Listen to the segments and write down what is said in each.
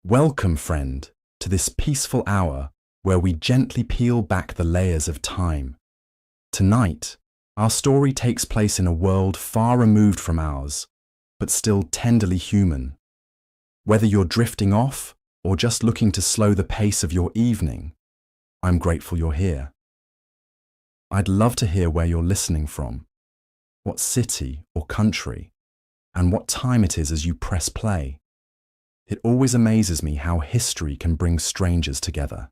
Welcome, friend, to this peaceful hour where we gently peel back the layers of time. Tonight, our story takes place in a world far removed from ours, but still tenderly human. Whether you're drifting off or just looking to slow the pace of your evening, I'm grateful you're here. I'd love to hear where you're listening from, what city or country, and what time it is as you press play. It always amazes me how history can bring strangers together.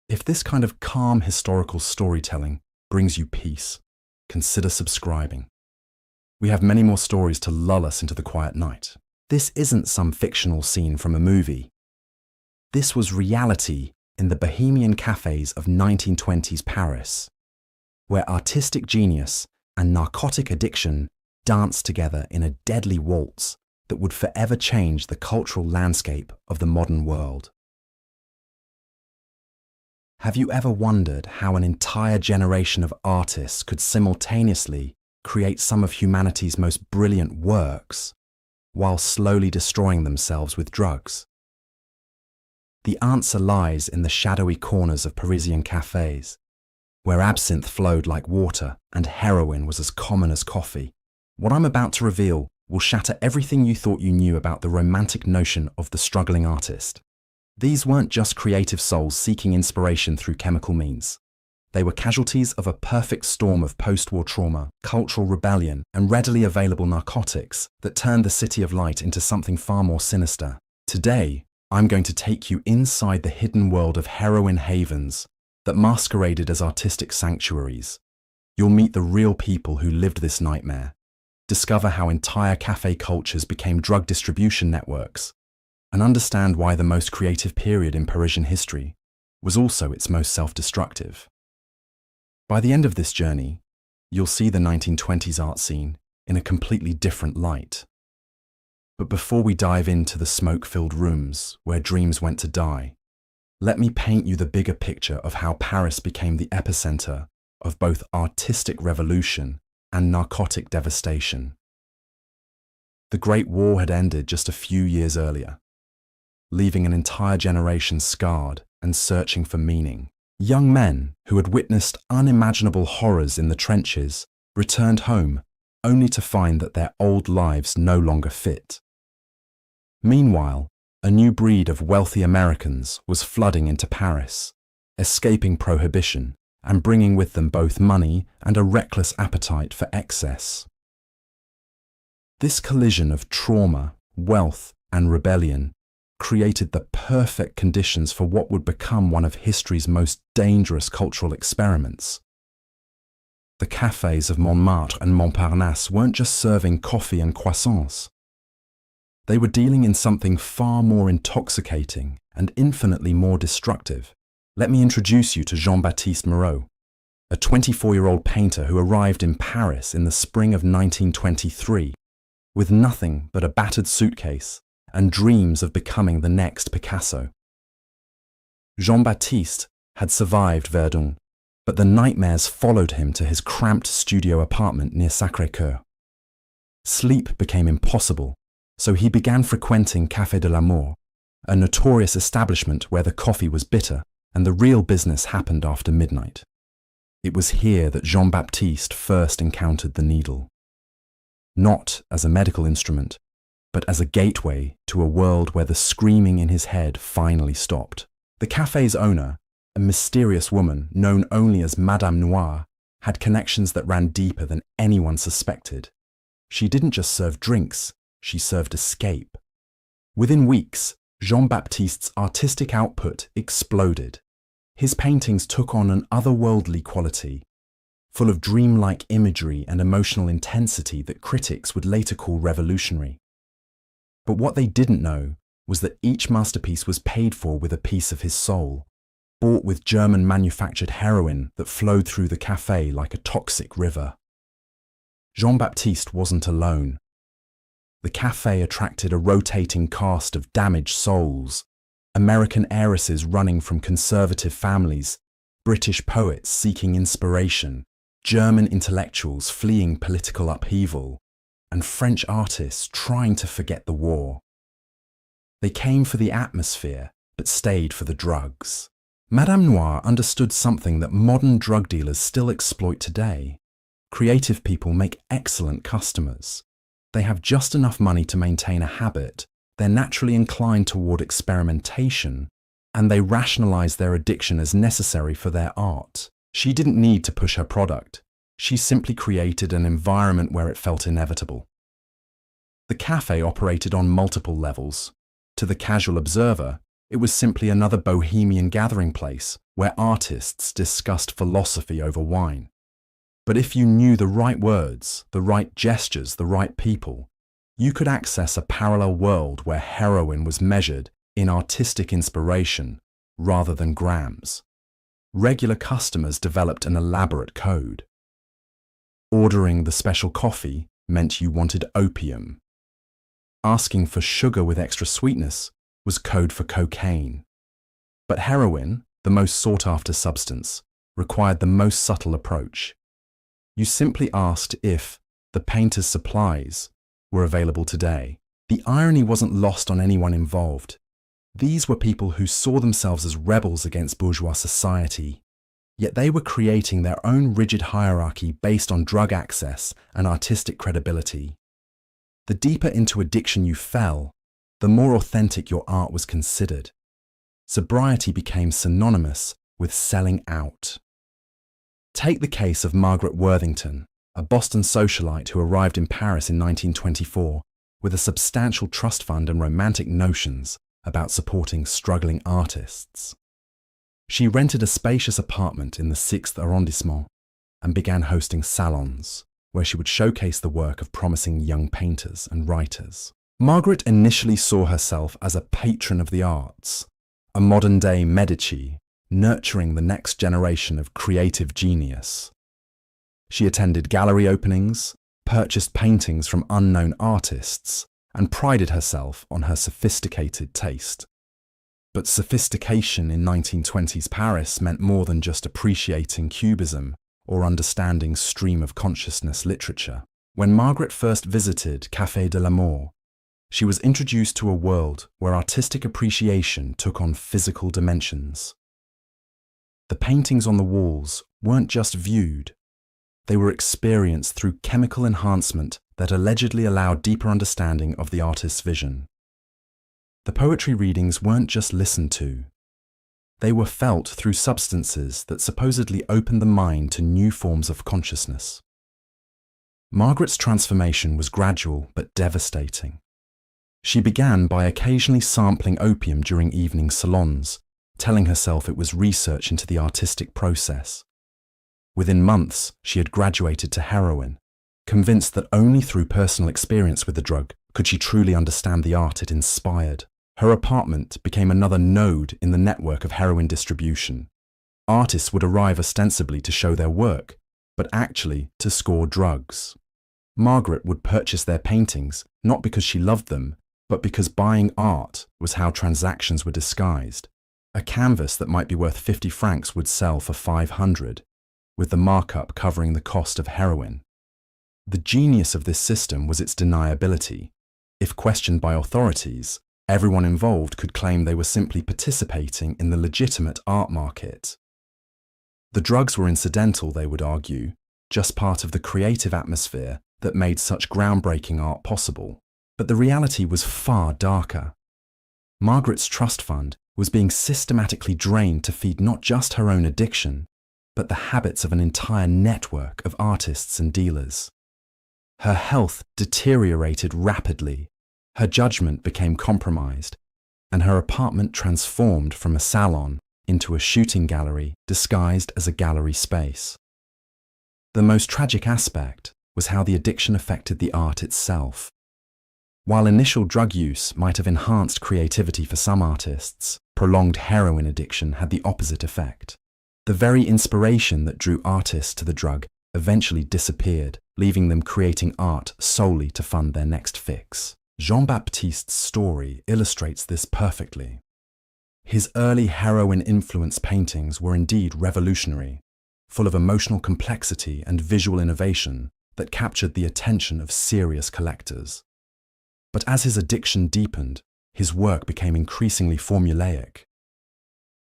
If this kind of calm historical storytelling brings you peace, consider subscribing. We have many more stories to lull us into the quiet night. This isn't some fictional scene from a movie. This was reality in the Bohemian cafes of 1920s Paris, where artistic genius and narcotic addiction danced together in a deadly waltz that would forever change the cultural landscape of the modern world. Have you ever wondered how an entire generation of artists could simultaneously create some of humanity's most brilliant works while slowly destroying themselves with drugs? The answer lies in the shadowy corners of Parisian cafes, where absinthe flowed like water and heroin was as common as coffee. What I'm about to reveal will shatter everything you thought you knew about the romantic notion of the struggling artist. These weren't just creative souls seeking inspiration through chemical means. They were casualties of a perfect storm of post-war trauma, cultural rebellion, and readily available narcotics that turned the City of Light into something far more sinister. Today, I'm going to take you inside the hidden world of heroin havens that masqueraded as artistic sanctuaries. You'll meet the real people who lived this nightmare, discover how entire cafe cultures became drug distribution networks, and understand why the most creative period in Parisian history was also its most self-destructive. By the end of this journey, you'll see the 1920s art scene in a completely different light. But before we dive into the smoke-filled rooms where dreams went to die, let me paint you the bigger picture of how Paris became the epicenter of both artistic revolution and narcotic devastation. The Great War had ended just a few years earlier, leaving an entire generation scarred and searching for meaning. Young men who had witnessed unimaginable horrors in the trenches returned home only to find that their old lives no longer fit. Meanwhile, a new breed of wealthy Americans was flooding into Paris, escaping prohibition and bringing with them both money and a reckless appetite for excess. This collision of trauma, wealth, and rebellion created the perfect conditions for what would become one of history's most dangerous cultural experiments. The cafes of Montmartre and Montparnasse weren't just serving coffee and croissants. They were dealing in something far more intoxicating and infinitely more destructive. Let me introduce you to Jean-Baptiste Moreau, a 24-year-old painter who arrived in Paris in the spring of 1923 with nothing but a battered suitcase and dreams of becoming the next Picasso. Jean-Baptiste had survived Verdun, but the nightmares followed him to his cramped studio apartment near Sacré-Cœur. Sleep became impossible, so he began frequenting Café de l'Amour, a notorious establishment where the coffee was bitter and the real business happened after midnight. It was here that Jean-Baptiste first encountered the needle. Not as a medical instrument, but as a gateway to a world where the screaming in his head finally stopped. The cafe's owner, a mysterious woman known only as Madame Noire, had connections that ran deeper than anyone suspected. She didn't just serve drinks, she served escape. Within weeks, Jean-Baptiste's artistic output exploded. His paintings took on an otherworldly quality, full of dreamlike imagery and emotional intensity that critics would later call revolutionary. But what they didn't know was that each masterpiece was paid for with a piece of his soul, bought with German-manufactured heroin that flowed through the café like a toxic river. Jean-Baptiste wasn't alone. The café attracted a rotating cast of damaged souls, American heiresses running from conservative families, British poets seeking inspiration, German intellectuals fleeing political upheaval, and French artists trying to forget the war. They came for the atmosphere, but stayed for the drugs. Madame Noire understood something that modern drug dealers still exploit today. Creative people make excellent customers. They have just enough money to maintain a habit, they're naturally inclined toward experimentation, and they rationalize their addiction as necessary for their art. She didn't need to push her product. She simply created an environment where it felt inevitable. The cafe operated on multiple levels. To the casual observer, it was simply another bohemian gathering place where artists discussed philosophy over wine. But if you knew the right words, the right gestures, the right people, you could access a parallel world where heroin was measured in artistic inspiration rather than grams. Regular customers developed an elaborate code. Ordering the special coffee meant you wanted opium. Asking for sugar with extra sweetness was code for cocaine. But heroin, the most sought-after substance, required the most subtle approach. You simply asked if the painter's supplies were available today. The irony wasn't lost on anyone involved. These were people who saw themselves as rebels against bourgeois society, yet they were creating their own rigid hierarchy based on drug access and artistic credibility. The deeper into addiction you fell, the more authentic your art was considered. Sobriety became synonymous with selling out. Take the case of Margaret Worthington, a Boston socialite who arrived in Paris in 1924 with a substantial trust fund and romantic notions about supporting struggling artists. She rented a spacious apartment in the 6th arrondissement and began hosting salons, where she would showcase the work of promising young painters and writers. Margaret initially saw herself as a patron of the arts, a modern-day Medici, nurturing the next generation of creative genius. She attended gallery openings, purchased paintings from unknown artists, and prided herself on her sophisticated taste. But sophistication in 1920s Paris meant more than just appreciating cubism or understanding stream of consciousness literature. When Margaret first visited Café de l'Amour, she was introduced to a world where artistic appreciation took on physical dimensions. The paintings on the walls weren't just viewed, they were experienced through chemical enhancement that allegedly allowed deeper understanding of the artist's vision. The poetry readings weren't just listened to, they were felt through substances that supposedly opened the mind to new forms of consciousness. Margaret's transformation was gradual but devastating. She began by occasionally sampling opium during evening salons, telling herself it was research into the artistic process. Within months, she had graduated to heroin, convinced that only through personal experience with the drug could she truly understand the art it inspired. Her apartment became another node in the network of heroin distribution. Artists would arrive ostensibly to show their work, but actually to score drugs. Margaret would purchase their paintings not because she loved them, but because buying art was how transactions were disguised. A canvas that might be worth 50 francs would sell for 500, with the markup covering the cost of heroin. The genius of this system was its deniability. If questioned by authorities, everyone involved could claim they were simply participating in the legitimate art market. The drugs were incidental, they would argue, just part of the creative atmosphere that made such groundbreaking art possible. But the reality was far darker. Margaret's trust fund was being systematically drained to feed not just her own addiction, but the habits of an entire network of artists and dealers. Her health deteriorated rapidly, her judgment became compromised, and her apartment transformed from a salon into a shooting gallery disguised as a gallery space. The most tragic aspect was how the addiction affected the art itself. While initial drug use might have enhanced creativity for some artists, prolonged heroin addiction had the opposite effect. The very inspiration that drew artists to the drug eventually disappeared, leaving them creating art solely to fund their next fix. Jean-Baptiste's story illustrates this perfectly. His early heroin-influenced paintings were indeed revolutionary, full of emotional complexity and visual innovation that captured the attention of serious collectors. But as his addiction deepened, his work became increasingly formulaic.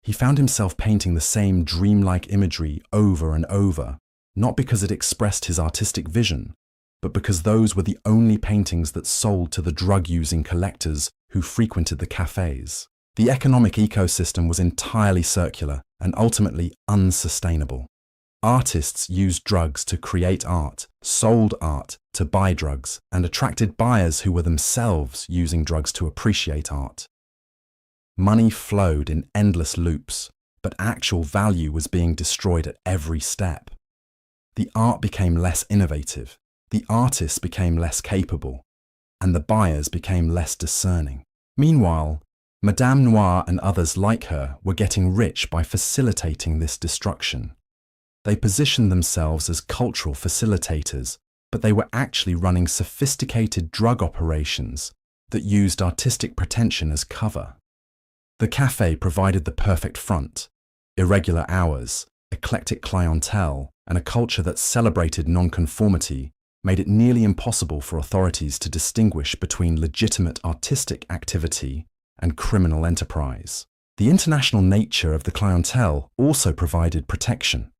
He found himself painting the same dreamlike imagery over and over, not because it expressed his artistic vision, but because those were the only paintings that sold to the drug-using collectors who frequented the cafes. The economic ecosystem was entirely circular and ultimately unsustainable. Artists used drugs to create art, sold art to buy drugs, and attracted buyers who were themselves using drugs to appreciate art. Money flowed in endless loops, but actual value was being destroyed at every step. The art became less innovative, the artists became less capable, and the buyers became less discerning. Meanwhile, Madame Noire and others like her were getting rich by facilitating this destruction. They positioned themselves as cultural facilitators, but they were actually running sophisticated drug operations that used artistic pretension as cover. The cafe provided the perfect front: irregular hours, eclectic clientele, and a culture that celebrated nonconformity made it nearly impossible for authorities to distinguish between legitimate artistic activity and criminal enterprise. The international nature of the clientele also provided protection.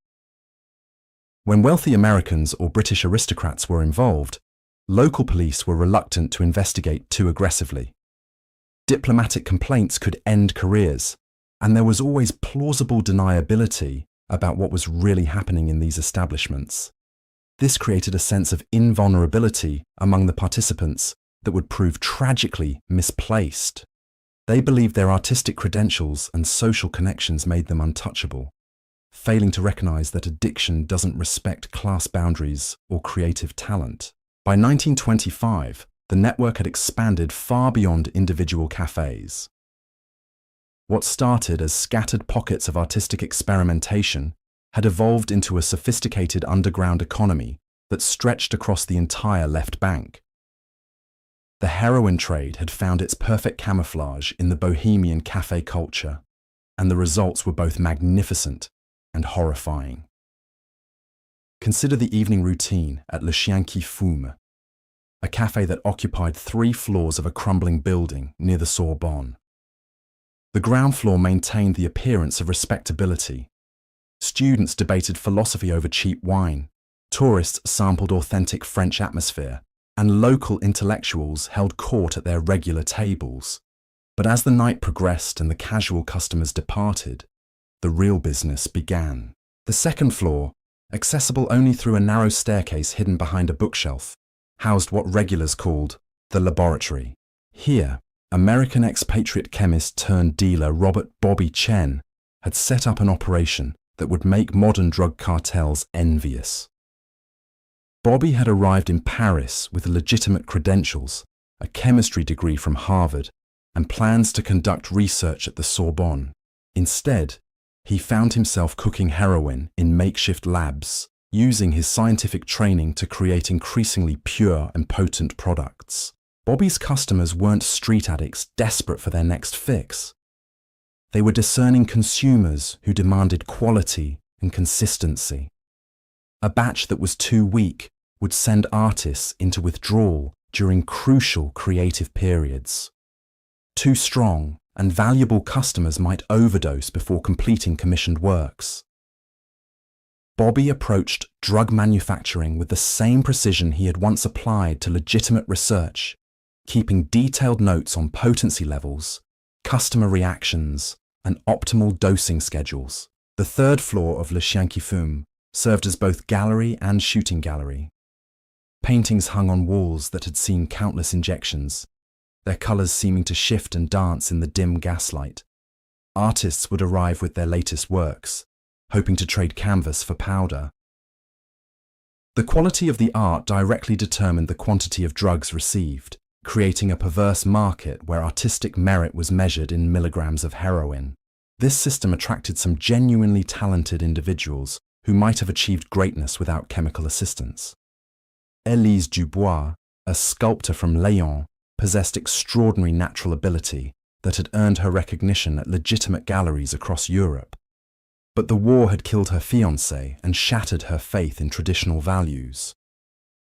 When wealthy Americans or British aristocrats were involved, local police were reluctant to investigate too aggressively. Diplomatic complaints could end careers, and there was always plausible deniability about what was really happening in these establishments. This created a sense of invulnerability among the participants that would prove tragically misplaced. They believed their artistic credentials and social connections made them untouchable, failing to recognize that addiction doesn't respect class boundaries or creative talent. By 1925, the network had expanded far beyond individual cafes. What started as scattered pockets of artistic experimentation had evolved into a sophisticated underground economy that stretched across the entire left bank. The heroin trade had found its perfect camouflage in the bohemian cafe culture, and the results were both magnificent and horrifying. Consider the evening routine at Le Chien qui Fume, a cafe that occupied 3 floors of a crumbling building near the Sorbonne. The ground floor maintained the appearance of respectability. Students debated philosophy over cheap wine, tourists sampled authentic French atmosphere, and local intellectuals held court at their regular tables. But as the night progressed and the casual customers departed, the real business began. The second floor, accessible only through a narrow staircase hidden behind a bookshelf, housed what regulars called the laboratory. Here, American expatriate chemist turned dealer Robert Bobby Chen had set up an operation that would make modern drug cartels envious. Bobby had arrived in Paris with legitimate credentials, a chemistry degree from Harvard, and plans to conduct research at the Sorbonne. Instead, he found himself cooking heroin in makeshift labs, using his scientific training to create increasingly pure and potent products. Bobby's customers weren't street addicts desperate for their next fix. They were discerning consumers who demanded quality and consistency. A batch that was too weak would send artists into withdrawal during crucial creative periods. Too strong and valuable customers might overdose before completing commissioned works. Bobby approached drug manufacturing with the same precision he had once applied to legitimate research, keeping detailed notes on potency levels, customer reactions, and optimal dosing schedules. The third floor of Le Chien qui Fume served as both gallery and shooting gallery. Paintings hung on walls that had seen countless injections, their colors seeming to shift and dance in the dim gaslight. Artists would arrive with their latest works, hoping to trade canvas for powder. The quality of the art directly determined the quantity of drugs received, creating a perverse market where artistic merit was measured in milligrams of heroin. This system attracted some genuinely talented individuals who might have achieved greatness without chemical assistance. Élise Dubois, a sculptor from Lyon, possessed extraordinary natural ability that had earned her recognition at legitimate galleries across Europe. But the war had killed her fiancé and shattered her faith in traditional values.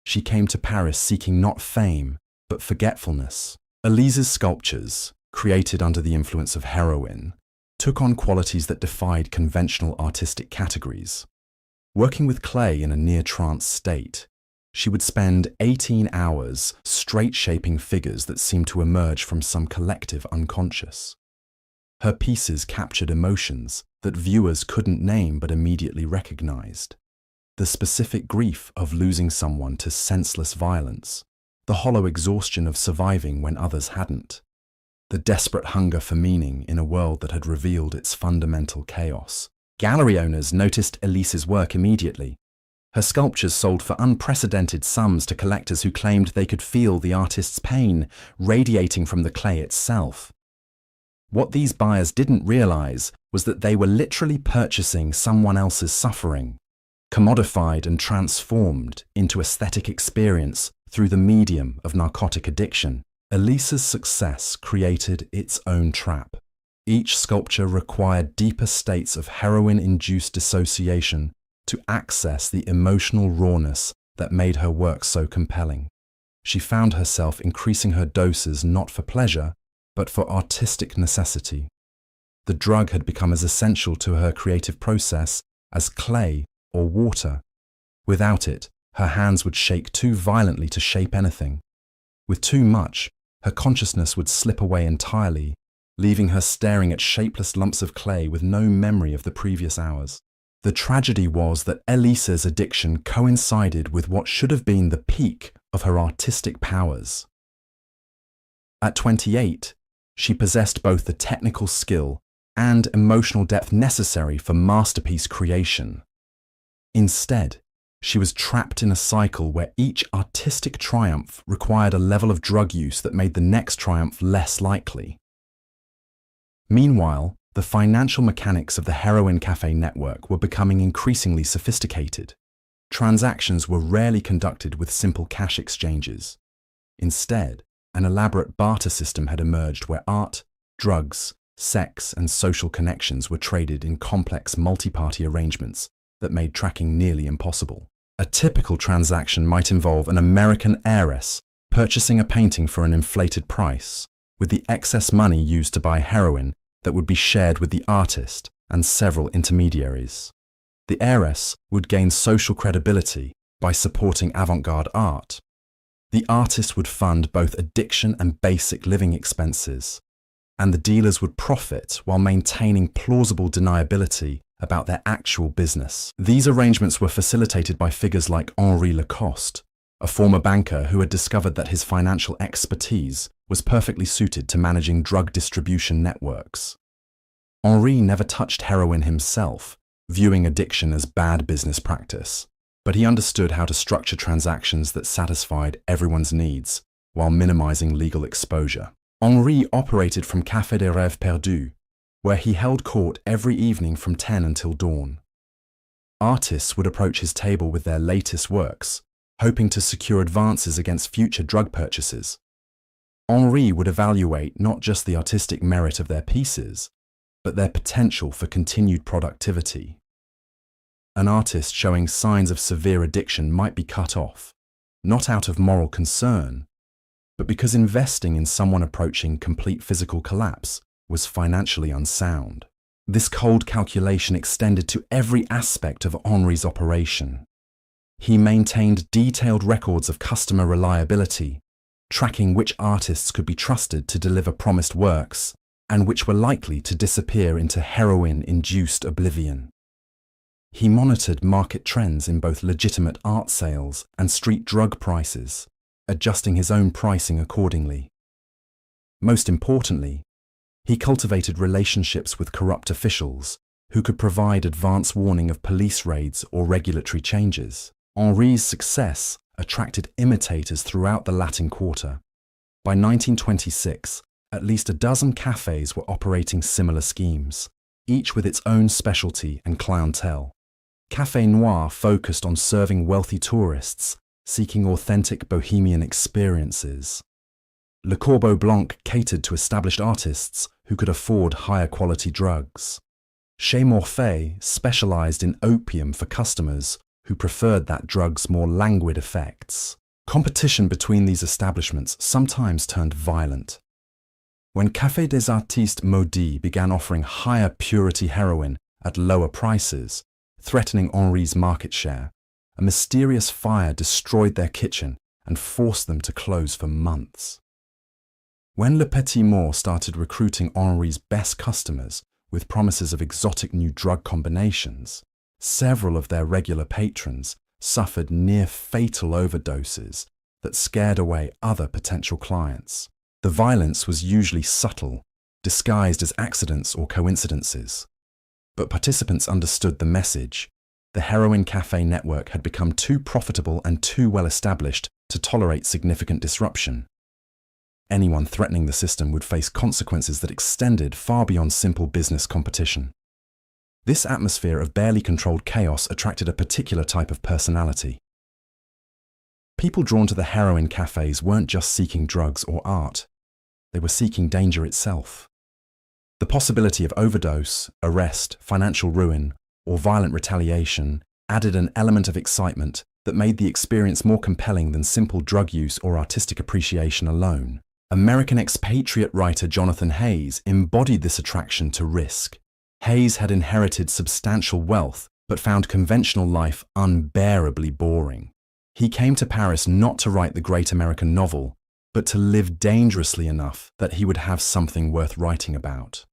She came to Paris seeking not fame, but forgetfulness. Élise's sculptures, created under the influence of heroin, took on qualities that defied conventional artistic categories. Working with clay in a near-trance state, she would spend 18 hours straight-shaping figures that seemed to emerge from some collective unconscious. Her pieces captured emotions that viewers couldn't name but immediately recognized. The specific grief of losing someone to senseless violence, the hollow exhaustion of surviving when others hadn't, the desperate hunger for meaning in a world that had revealed its fundamental chaos. Gallery owners noticed Elise's work immediately. Her sculptures sold for unprecedented sums to collectors who claimed they could feel the artist's pain radiating from the clay itself. What these buyers didn't realize was that they were literally purchasing someone else's suffering, commodified and transformed into aesthetic experience through the medium of narcotic addiction. Elise's success created its own trap. Each sculpture required deeper states of heroin-induced dissociation to access the emotional rawness that made her work so compelling. She found herself increasing her doses not for pleasure, but for artistic necessity. The drug had become as essential to her creative process as clay or water. Without it, her hands would shake too violently to shape anything. With too much, her consciousness would slip away entirely, leaving her staring at shapeless lumps of clay with no memory of the previous hours. The tragedy was that Elise's addiction coincided with what should have been the peak of her artistic powers. At 28, she possessed both the technical skill and emotional depth necessary for masterpiece creation. Instead, she was trapped in a cycle where each artistic triumph required a level of drug use that made the next triumph less likely. Meanwhile, the financial mechanics of the Heroin Cafe network were becoming increasingly sophisticated. Transactions were rarely conducted with simple cash exchanges. Instead, an elaborate barter system had emerged where art, drugs, sex, and social connections were traded in complex multi-party arrangements that made tracking nearly impossible. A typical transaction might involve an American heiress purchasing a painting for an inflated price, with the excess money used to buy heroin that would be shared with the artist and several intermediaries. The heiress would gain social credibility by supporting avant-garde art. The artist would fund both addiction and basic living expenses, and the dealers would profit while maintaining plausible deniability about their actual business. These arrangements were facilitated by figures like Henri Lacoste, a former banker who had discovered that his financial expertise was perfectly suited to managing drug distribution networks. Henri never touched heroin himself, viewing addiction as bad business practice, but he understood how to structure transactions that satisfied everyone's needs while minimizing legal exposure. Henri operated from Café des Rêves Perdus, where he held court every evening from 10 until dawn. Artists would approach his table with their latest works, hoping to secure advances against future drug purchases. Henri would evaluate not just the artistic merit of their pieces, but their potential for continued productivity. An artist showing signs of severe addiction might be cut off, not out of moral concern, but because investing in someone approaching complete physical collapse was financially unsound. This cold calculation extended to every aspect of Henri's operation. He maintained detailed records of customer reliability, tracking which artists could be trusted to deliver promised works and which were likely to disappear into heroin-induced oblivion. He monitored market trends in both legitimate art sales and street drug prices, adjusting his own pricing accordingly. Most importantly, he cultivated relationships with corrupt officials who could provide advance warning of police raids or regulatory changes. Henri's success attracted imitators throughout the Latin Quarter. By 1926, at least a dozen cafes were operating similar schemes, each with its own specialty and clientele. Café Noir focused on serving wealthy tourists seeking authentic bohemian experiences. Le Corbeau Blanc catered to established artists who could afford higher quality drugs. Chez Morphe specialized in opium for customers who preferred that drug's more languid effects. Competition between these establishments sometimes turned violent. When Café des Artistes Maudits began offering higher purity heroin at lower prices, threatening Henri's market share, a mysterious fire destroyed their kitchen and forced them to close for months. When Le Petit Mort started recruiting Henri's best customers with promises of exotic new drug combinations, several of their regular patrons suffered near-fatal overdoses that scared away other potential clients. The violence was usually subtle, disguised as accidents or coincidences. But participants understood the message. The Heroin Café network had become too profitable and too well established to tolerate significant disruption. Anyone threatening the system would face consequences that extended far beyond simple business competition. This atmosphere of barely controlled chaos attracted a particular type of personality. People drawn to the heroin cafes weren't just seeking drugs or art. They were seeking danger itself. The possibility of overdose, arrest, financial ruin, or violent retaliation added an element of excitement that made the experience more compelling than simple drug use or artistic appreciation alone. American expatriate writer Jonathan Hayes embodied this attraction to risk. Hayes had inherited substantial wealth but found conventional life unbearably boring. He came to Paris not to write the great American novel, but to live dangerously enough that he would have something worth writing about.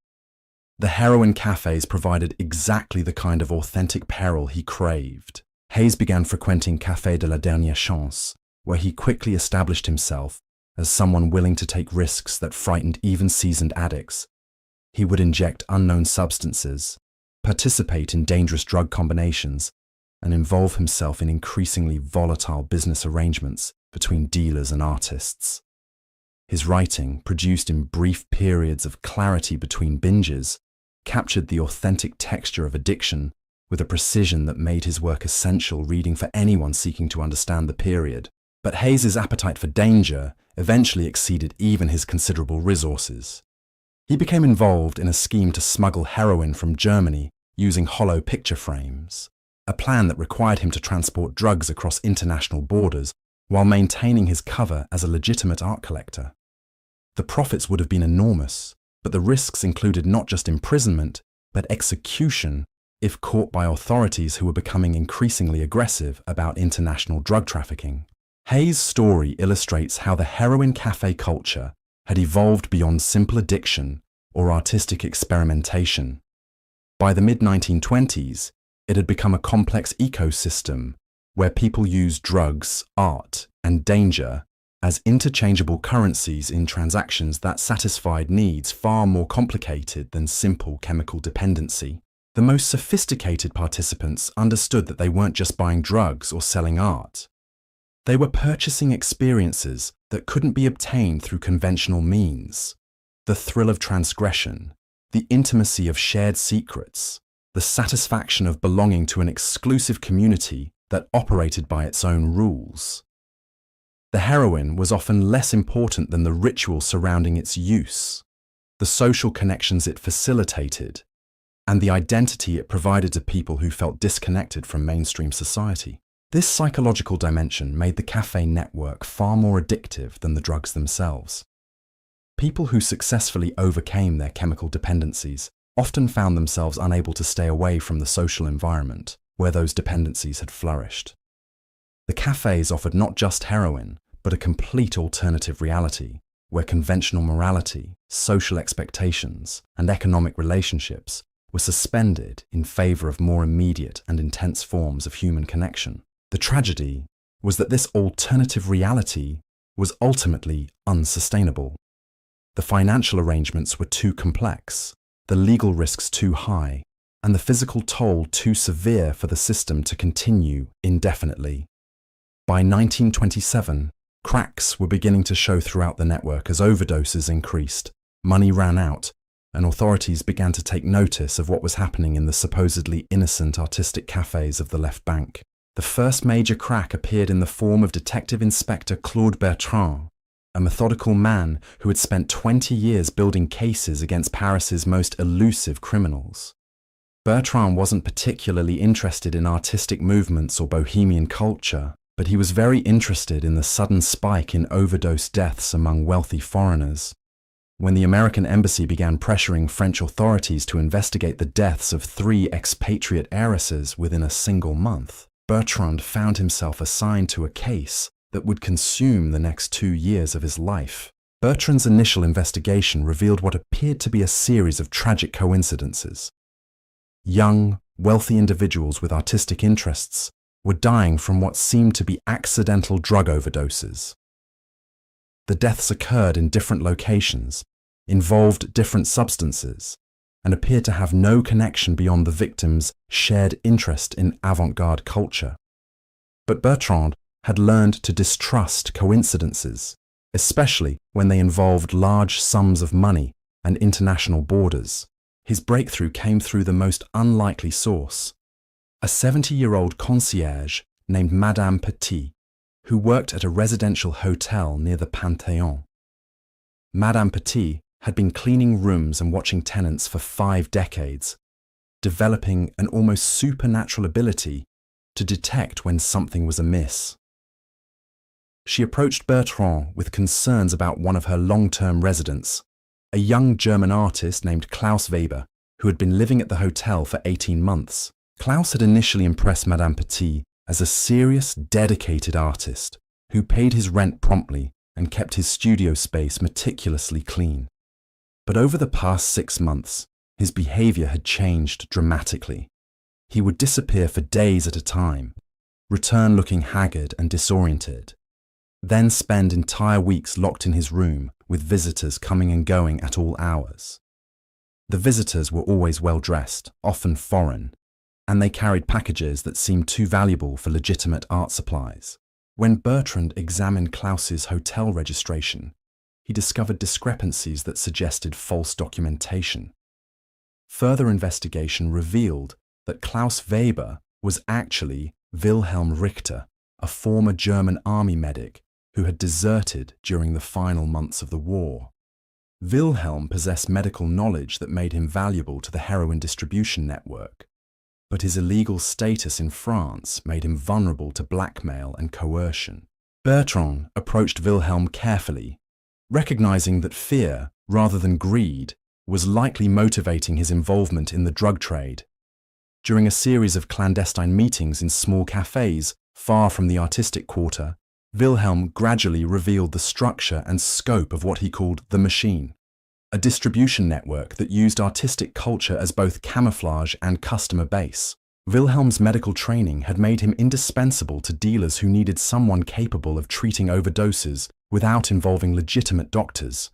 The heroin cafes provided exactly the kind of authentic peril he craved. Hayes began frequenting Café de la Dernière Chance, where he quickly established himself as someone willing to take risks that frightened even seasoned addicts. He would inject unknown substances, participate in dangerous drug combinations, and involve himself in increasingly volatile business arrangements between dealers and artists. His writing, produced in brief periods of clarity between binges, captured the authentic texture of addiction with a precision that made his work essential reading for anyone seeking to understand the period. But Hayes's appetite for danger eventually exceeded even his considerable resources. He became involved in a scheme to smuggle heroin from Germany using hollow picture frames, a plan that required him to transport drugs across international borders while maintaining his cover as a legitimate art collector. The profits would have been enormous, but the risks included not just imprisonment, but execution if caught by authorities who were becoming increasingly aggressive about international drug trafficking. Hayes' story illustrates how the heroin cafe culture had evolved beyond simple addiction or artistic experimentation. By the mid-1920s, it had become a complex ecosystem where people used drugs, art, and danger as interchangeable currencies in transactions that satisfied needs far more complicated than simple chemical dependency. The most sophisticated participants understood that they weren't just buying drugs or selling art. They were purchasing experiences that couldn't be obtained through conventional means. The thrill of transgression, the intimacy of shared secrets, the satisfaction of belonging to an exclusive community that operated by its own rules. The heroin was often less important than the ritual surrounding its use, the social connections it facilitated, and the identity it provided to people who felt disconnected from mainstream society. This psychological dimension made the cafe network far more addictive than the drugs themselves. People who successfully overcame their chemical dependencies often found themselves unable to stay away from the social environment where those dependencies had flourished. The cafes offered not just heroin, but a complete alternative reality where conventional morality, social expectations, and economic relationships were suspended in favor of more immediate and intense forms of human connection. The tragedy was that this alternative reality was ultimately unsustainable. The financial arrangements were too complex, the legal risks too high, and the physical toll too severe for the system to continue indefinitely. By 1927, cracks were beginning to show throughout the network as overdoses increased, money ran out, and authorities began to take notice of what was happening in the supposedly innocent artistic cafes of the left bank. The first major crack appeared in the form of Detective Inspector Claude Bertrand, a methodical man who had spent 20 years building cases against Paris's most elusive criminals. Bertrand wasn't particularly interested in artistic movements or bohemian culture, but he was very interested in the sudden spike in overdose deaths among wealthy foreigners. When the American embassy began pressuring French authorities to investigate the deaths of 3 expatriate heiresses within a single month, Bertrand found himself assigned to a case that would consume the next 2 years of his life. Bertrand's initial investigation revealed what appeared to be a series of tragic coincidences. Young, wealthy individuals with artistic interests were dying from what seemed to be accidental drug overdoses. The deaths occurred in different locations, involved different substances, and appeared to have no connection beyond the victims' shared interest in avant-garde culture. But Bertrand had learned to distrust coincidences, especially when they involved large sums of money and international borders. His breakthrough came through the most unlikely source: a 70-year-old concierge named Madame Petit, who worked at a residential hotel near the Panthéon. Madame Petit had been cleaning rooms and watching tenants for 5 decades, developing an almost supernatural ability to detect when something was amiss. She approached Bertrand with concerns about one of her long-term residents, a young German artist named Klaus Weber, who had been living at the hotel for 18 months. Klaus had initially impressed Madame Petit as a serious, dedicated artist who paid his rent promptly and kept his studio space meticulously clean. But over the past 6 months, his behavior had changed dramatically. He would disappear for days at a time, return looking haggard and disoriented, then spend entire weeks locked in his room with visitors coming and going at all hours. The visitors were always well-dressed, often foreign, and they carried packages that seemed too valuable for legitimate art supplies. When Bertrand examined Klaus's hotel registration, he discovered discrepancies that suggested false documentation. Further investigation revealed that Klaus Weber was actually Wilhelm Richter, a former German army medic who had deserted during the final months of the war. Wilhelm possessed medical knowledge that made him valuable to the heroin distribution network, but his illegal status in France made him vulnerable to blackmail and coercion. Bertrand approached Wilhelm carefully, recognizing that fear, rather than greed, was likely motivating his involvement in the drug trade. During a series of clandestine meetings in small cafes far from the artistic quarter, Wilhelm gradually revealed the structure and scope of what he called the machine, a distribution network that used artistic culture as both camouflage and customer base. Wilhelm's medical training had made him indispensable to dealers who needed someone capable of treating overdoses without involving legitimate doctors.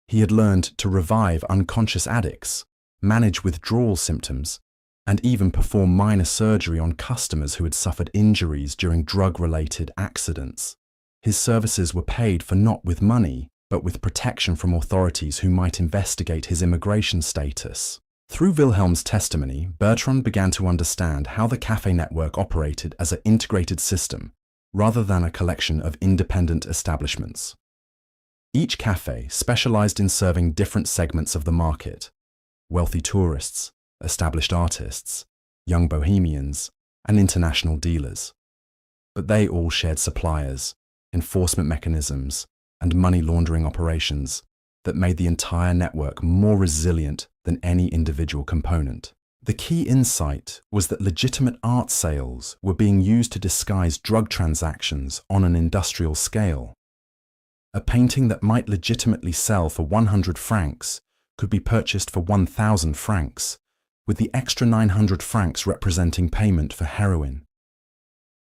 He had learned to revive unconscious addicts, manage withdrawal symptoms, and even perform minor surgery on customers who had suffered injuries during drug-related accidents. His services were paid for not with money, but with protection from authorities who might investigate his immigration status. Through Wilhelm's testimony, Bertrand began to understand how the cafe network operated as an integrated system, rather than a collection of independent establishments. Each cafe specialized in serving different segments of the market: wealthy tourists, established artists, young bohemians, and international dealers. But they all shared suppliers, enforcement mechanisms, and money laundering operations that made the entire network more resilient than any individual component. The key insight was that legitimate art sales were being used to disguise drug transactions on an industrial scale. A painting that might legitimately sell for 100 francs could be purchased for 1,000 francs, with the extra 900 francs representing payment for heroin.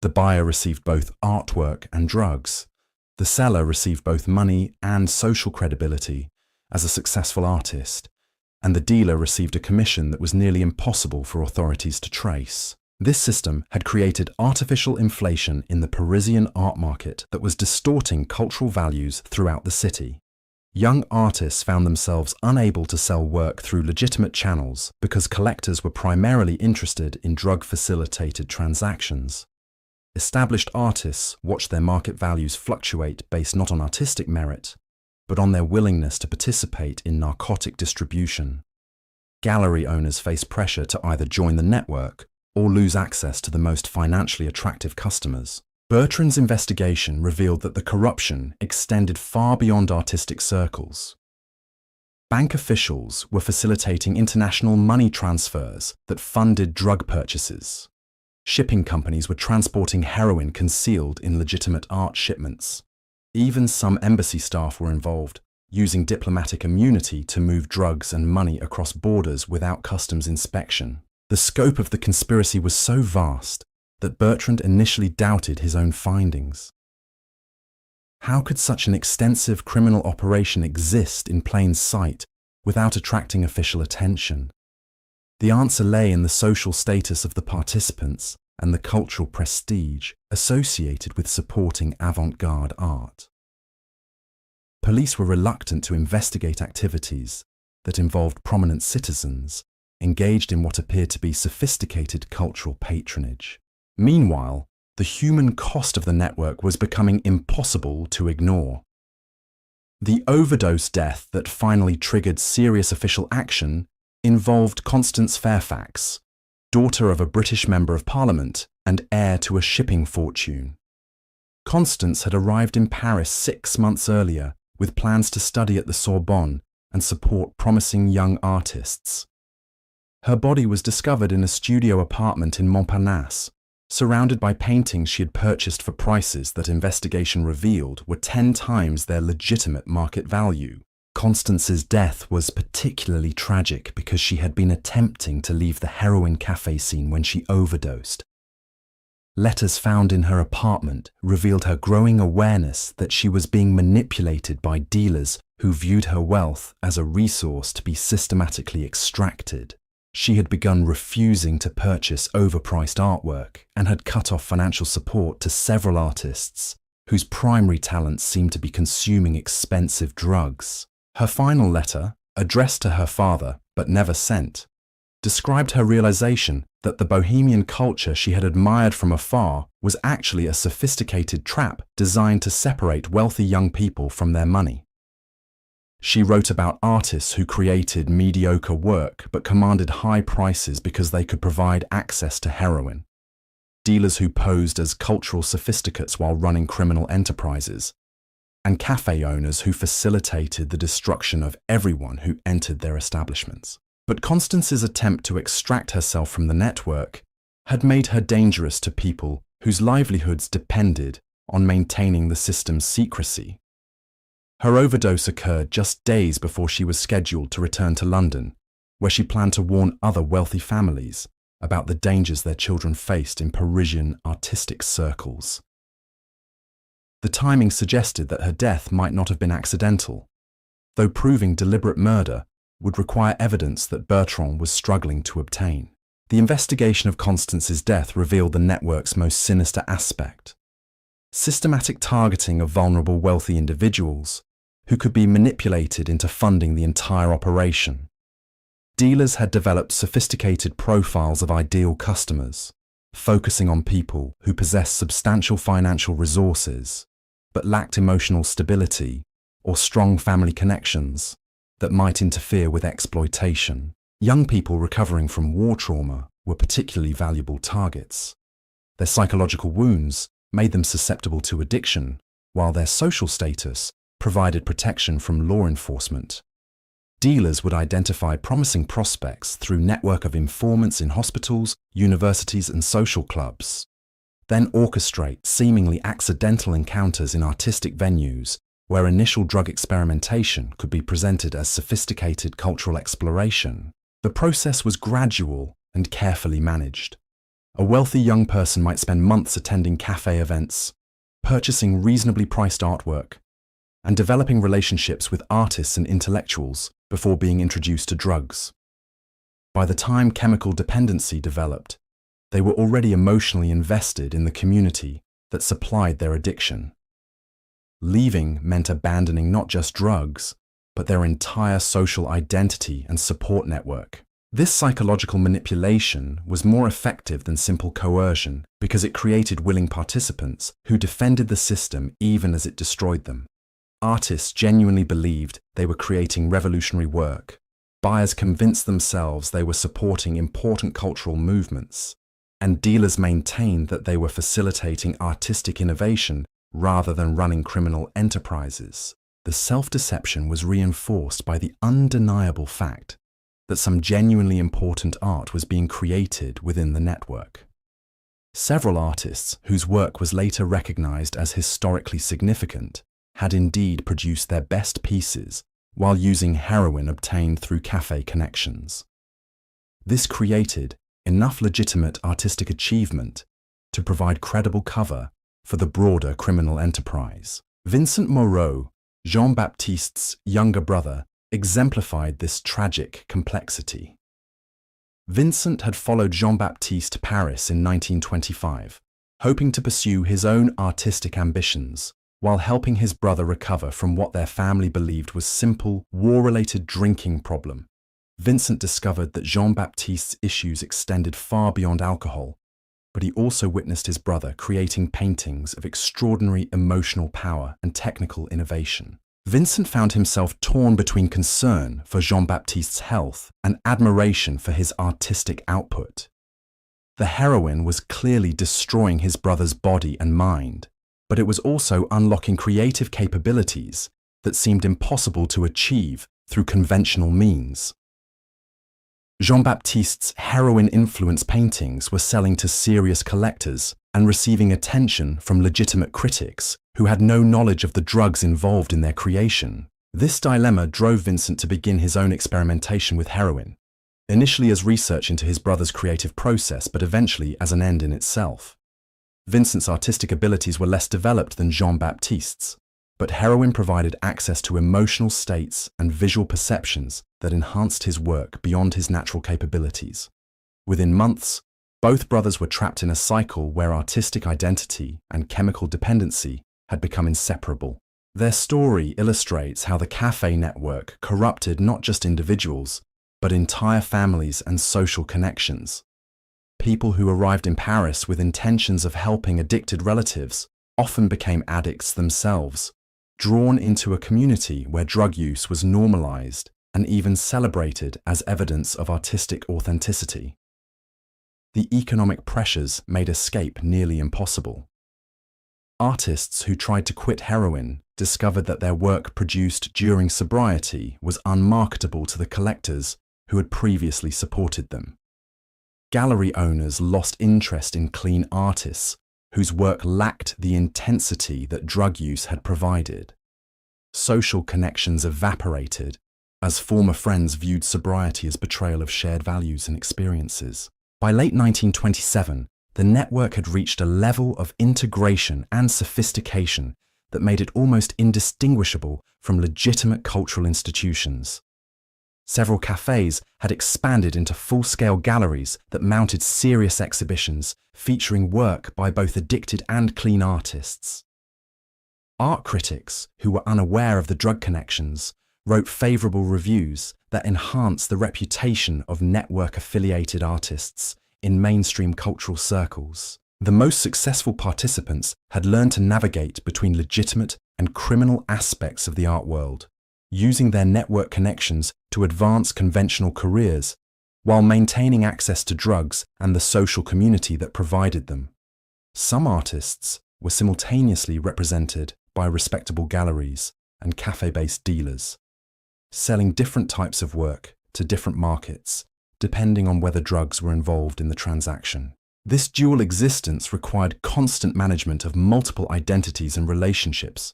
The buyer received both artwork and drugs. The seller received both money and social credibility as a successful artist, and the dealer received a commission that was nearly impossible for authorities to trace. This system had created artificial inflation in the Parisian art market that was distorting cultural values throughout the city. Young artists found themselves unable to sell work through legitimate channels because collectors were primarily interested in drug-facilitated transactions. Established artists watched their market values fluctuate based not on artistic merit, but on their willingness to participate in narcotic distribution. Gallery owners faced pressure to either join the network or lose access to the most financially attractive customers. Bertrand's investigation revealed that the corruption extended far beyond artistic circles. Bank officials were facilitating international money transfers that funded drug purchases. Shipping companies were transporting heroin concealed in legitimate art shipments. Even some embassy staff were involved, using diplomatic immunity to move drugs and money across borders without customs inspection. The scope of the conspiracy was so vast that Bertrand initially doubted his own findings. How could such an extensive criminal operation exist in plain sight without attracting official attention? The answer lay in the social status of the participants and the cultural prestige associated with supporting avant-garde art. Police were reluctant to investigate activities that involved prominent citizens engaged in what appeared to be sophisticated cultural patronage. Meanwhile, the human cost of the network was becoming impossible to ignore. The overdose death that finally triggered serious official action involved Constance Fairfax, daughter of a British Member of Parliament and heir to a shipping fortune. Constance had arrived in Paris 6 months earlier with plans to study at the Sorbonne and support promising young artists. Her body was discovered in a studio apartment in Montparnasse, surrounded by paintings she had purchased for prices that investigation revealed were 10 times their legitimate market value. Constance's death was particularly tragic because she had been attempting to leave the heroin cafe scene when she overdosed. Letters found in her apartment revealed her growing awareness that she was being manipulated by dealers who viewed her wealth as a resource to be systematically extracted. She had begun refusing to purchase overpriced artwork and had cut off financial support to several artists whose primary talents seemed to be consuming expensive drugs. Her final letter, addressed to her father but never sent, described her realization that the bohemian culture she had admired from afar was actually a sophisticated trap designed to separate wealthy young people from their money. She wrote about artists who created mediocre work but commanded high prices because they could provide access to heroin, dealers who posed as cultural sophisticates while running criminal enterprises, and cafe owners who facilitated the destruction of everyone who entered their establishments. But Constance's attempt to extract herself from the network had made her dangerous to people whose livelihoods depended on maintaining the system's secrecy. Her overdose occurred just days before she was scheduled to return to London, where she planned to warn other wealthy families about the dangers their children faced in Parisian artistic circles. The timing suggested that her death might not have been accidental, though proving deliberate murder would require evidence that Bertrand was struggling to obtain. The investigation of Constance's death revealed the network's most sinister aspect: systematic targeting of vulnerable wealthy individuals who could be manipulated into funding the entire operation. Dealers had developed sophisticated profiles of ideal customers, focusing on people who possessed substantial financial resources but lacked emotional stability or strong family connections that might interfere with exploitation. Young people recovering from war trauma were particularly valuable targets. Their psychological wounds made them susceptible to addiction, while their social status provided protection from law enforcement. Dealers would identify promising prospects through a network of informants in hospitals, universities, and social clubs, then orchestrate seemingly accidental encounters in artistic venues where initial drug experimentation could be presented as sophisticated cultural exploration. The process was gradual and carefully managed. A wealthy young person might spend months attending cafe events, purchasing reasonably priced artwork, and developing relationships with artists and intellectuals before being introduced to drugs. By the time chemical dependency developed, they were already emotionally invested in the community that supplied their addiction. Leaving meant abandoning not just drugs, but their entire social identity and support network. This psychological manipulation was more effective than simple coercion because it created willing participants who defended the system even as it destroyed them. Artists genuinely believed they were creating revolutionary work. Buyers convinced themselves they were supporting important cultural movements, and dealers maintained that they were facilitating artistic innovation rather than running criminal enterprises. The self-deception was reinforced by the undeniable fact that some genuinely important art was being created within the network. Several artists, whose work was later recognized as historically significant, had indeed produced their best pieces while using heroin obtained through cafe connections. This created enough legitimate artistic achievement to provide credible cover for the broader criminal enterprise. Vincent Moreau, Jean-Baptiste's younger brother, exemplified this tragic complexity. Vincent had followed Jean-Baptiste to Paris in 1925, hoping to pursue his own artistic ambitions while helping his brother recover from what their family believed was simple, war-related drinking problem. Vincent discovered that Jean-Baptiste's issues extended far beyond alcohol, but he also witnessed his brother creating paintings of extraordinary emotional power and technical innovation. Vincent found himself torn between concern for Jean-Baptiste's health and admiration for his artistic output. The heroin was clearly destroying his brother's body and mind, but it was also unlocking creative capabilities that seemed impossible to achieve through conventional means. Jean-Baptiste's heroin-influenced paintings were selling to serious collectors and receiving attention from legitimate critics who had no knowledge of the drugs involved in their creation. This dilemma drove Vincent to begin his own experimentation with heroin, initially as research into his brother's creative process, but eventually as an end in itself. Vincent's artistic abilities were less developed than Jean-Baptiste's, but heroin provided access to emotional states and visual perceptions that enhanced his work beyond his natural capabilities. Within months, both brothers were trapped in a cycle where artistic identity and chemical dependency had become inseparable. Their story illustrates how the cafe network corrupted not just individuals, but entire families and social connections. People who arrived in Paris with intentions of helping addicted relatives often became addicts themselves, drawn into a community where drug use was normalized and even celebrated as evidence of artistic authenticity. The economic pressures made escape nearly impossible. Artists who tried to quit heroin discovered that their work produced during sobriety was unmarketable to the collectors who had previously supported them. Gallery owners lost interest in clean artists whose work lacked the intensity that drug use had provided. Social connections evaporated as former friends viewed sobriety as betrayal of shared values and experiences. By late 1927, the network had reached a level of integration and sophistication that made it almost indistinguishable from legitimate cultural institutions. Several cafes had expanded into full-scale galleries that mounted serious exhibitions featuring work by both addicted and clean artists. Art critics, who were unaware of the drug connections, wrote favorable reviews that enhanced the reputation of network-affiliated artists in mainstream cultural circles. The most successful participants had learned to navigate between legitimate and criminal aspects of the art world, using their network connections to advance conventional careers while maintaining access to drugs and the social community that provided them. Some artists were simultaneously represented by respectable galleries and cafe-based dealers, selling different types of work to different markets, depending on whether drugs were involved in the transaction. This dual existence required constant management of multiple identities and relationships.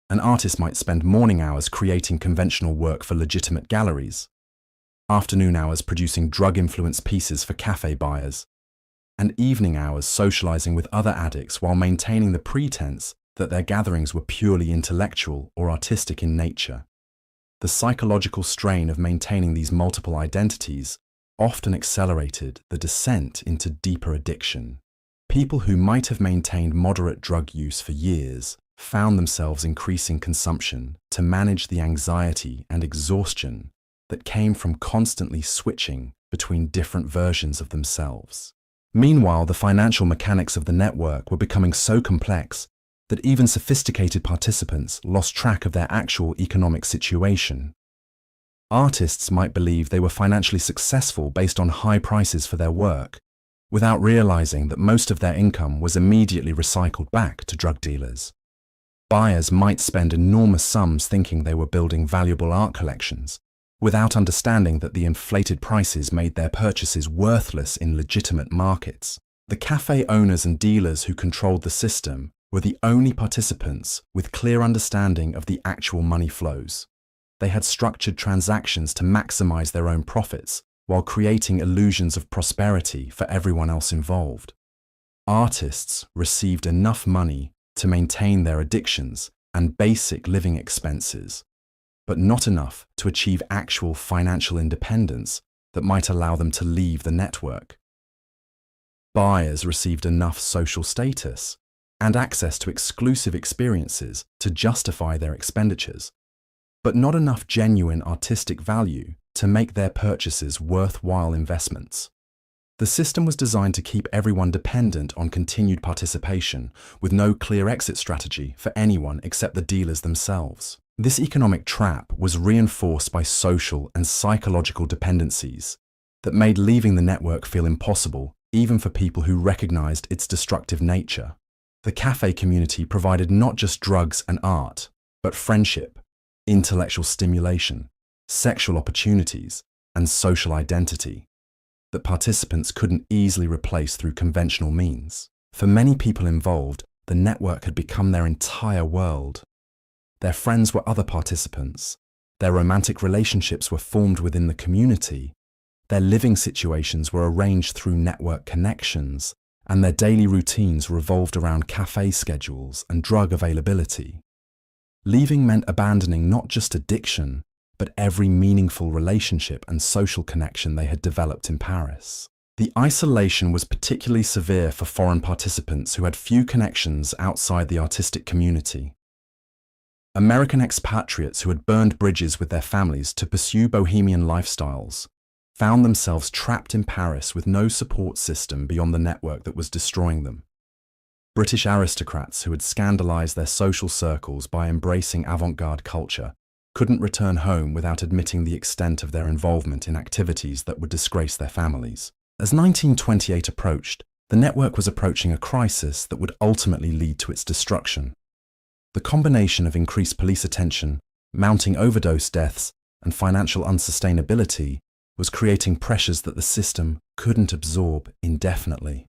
An artist might spend morning hours creating conventional work for legitimate galleries, afternoon hours producing drug-influenced pieces for cafe buyers, and evening hours socializing with other addicts while maintaining the pretense that their gatherings were purely intellectual or artistic in nature. The psychological strain of maintaining these multiple identities often accelerated the descent into deeper addiction. People who might have maintained moderate drug use for years found themselves increasing consumption to manage the anxiety and exhaustion that came from constantly switching between different versions of themselves. Meanwhile, the financial mechanics of the network were becoming so complex that even sophisticated participants lost track of their actual economic situation. Artists might believe they were financially successful based on high prices for their work, without realizing that most of their income was immediately recycled back to drug dealers. Buyers might spend enormous sums thinking they were building valuable art collections, without understanding that the inflated prices made their purchases worthless in legitimate markets. The cafe owners and dealers who controlled the system were the only participants with clear understanding of the actual money flows. They had structured transactions to maximize their own profits while creating illusions of prosperity for everyone else involved. Artists received enough money to maintain their addictions and basic living expenses, but not enough to achieve actual financial independence that might allow them to leave the network. Buyers received enough social status and access to exclusive experiences to justify their expenditures, but not enough genuine artistic value to make their purchases worthwhile investments. The system was designed to keep everyone dependent on continued participation, with no clear exit strategy for anyone except the dealers themselves. This economic trap was reinforced by social and psychological dependencies that made leaving the network feel impossible, even for people who recognized its destructive nature. The cafe community provided not just drugs and art, but friendship, intellectual stimulation, sexual opportunities, and social identity that participants couldn't easily replace through conventional means. For many people involved, the network had become their entire world. Their friends were other participants, their romantic relationships were formed within the community, their living situations were arranged through network connections, and their daily routines revolved around cafe schedules and drug availability. Leaving meant abandoning not just addiction, but every meaningful relationship and social connection they had developed in Paris. The isolation was particularly severe for foreign participants who had few connections outside the artistic community. American expatriates who had burned bridges with their families to pursue bohemian lifestyles found themselves trapped in Paris with no support system beyond the network that was destroying them. British aristocrats who had scandalized their social circles by embracing avant-garde culture couldn't return home without admitting the extent of their involvement in activities that would disgrace their families. As 1928 approached, the network was approaching a crisis that would ultimately lead to its destruction. The combination of increased police attention, mounting overdose deaths, and financial unsustainability was creating pressures that the system couldn't absorb indefinitely.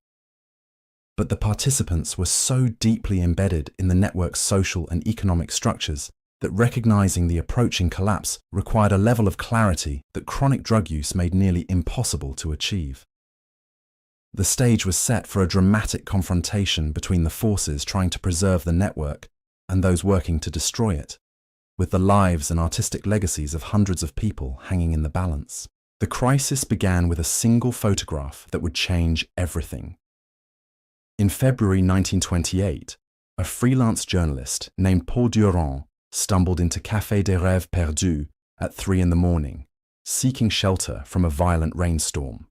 But the participants were so deeply embedded in the network's social and economic structures that recognizing the approaching collapse required a level of clarity that chronic drug use made nearly impossible to achieve. The stage was set for a dramatic confrontation between the forces trying to preserve the network and those working to destroy it, with the lives and artistic legacies of hundreds of people hanging in the balance. The crisis began with a single photograph that would change everything. In February 1928, a freelance journalist named Paul Durand stumbled into Café des Rêves Perdus at 3 a.m, seeking shelter from a violent rainstorm.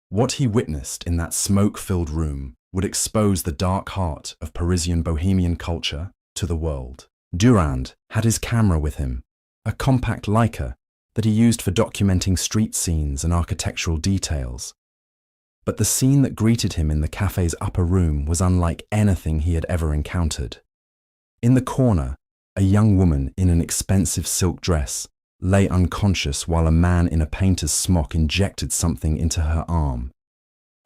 What he witnessed in that smoke-filled room would expose the dark heart of Parisian Bohemian culture to the world. Durand had his camera with him, a compact Leica that he used for documenting street scenes and architectural details. But the scene that greeted him in the cafe's upper room was unlike anything he had ever encountered. In the corner, a young woman in an expensive silk dress lay unconscious while a man in a painter's smock injected something into her arm.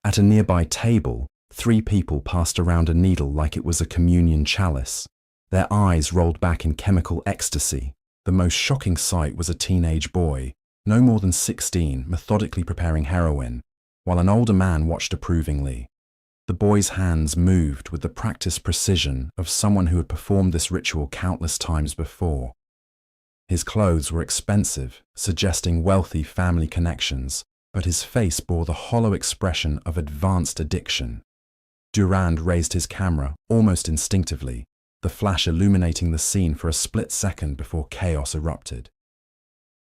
At a nearby table, 3 people passed around a needle like it was a communion chalice, their eyes rolled back in chemical ecstasy. The most shocking sight was a teenage boy, no more than 16, methodically preparing heroin, while an older man watched approvingly. The boy's hands moved with the practiced precision of someone who had performed this ritual countless times before. His clothes were expensive, suggesting wealthy family connections, but his face bore the hollow expression of advanced addiction. Durand raised his camera almost instinctively, the flash illuminating the scene for a split second before chaos erupted.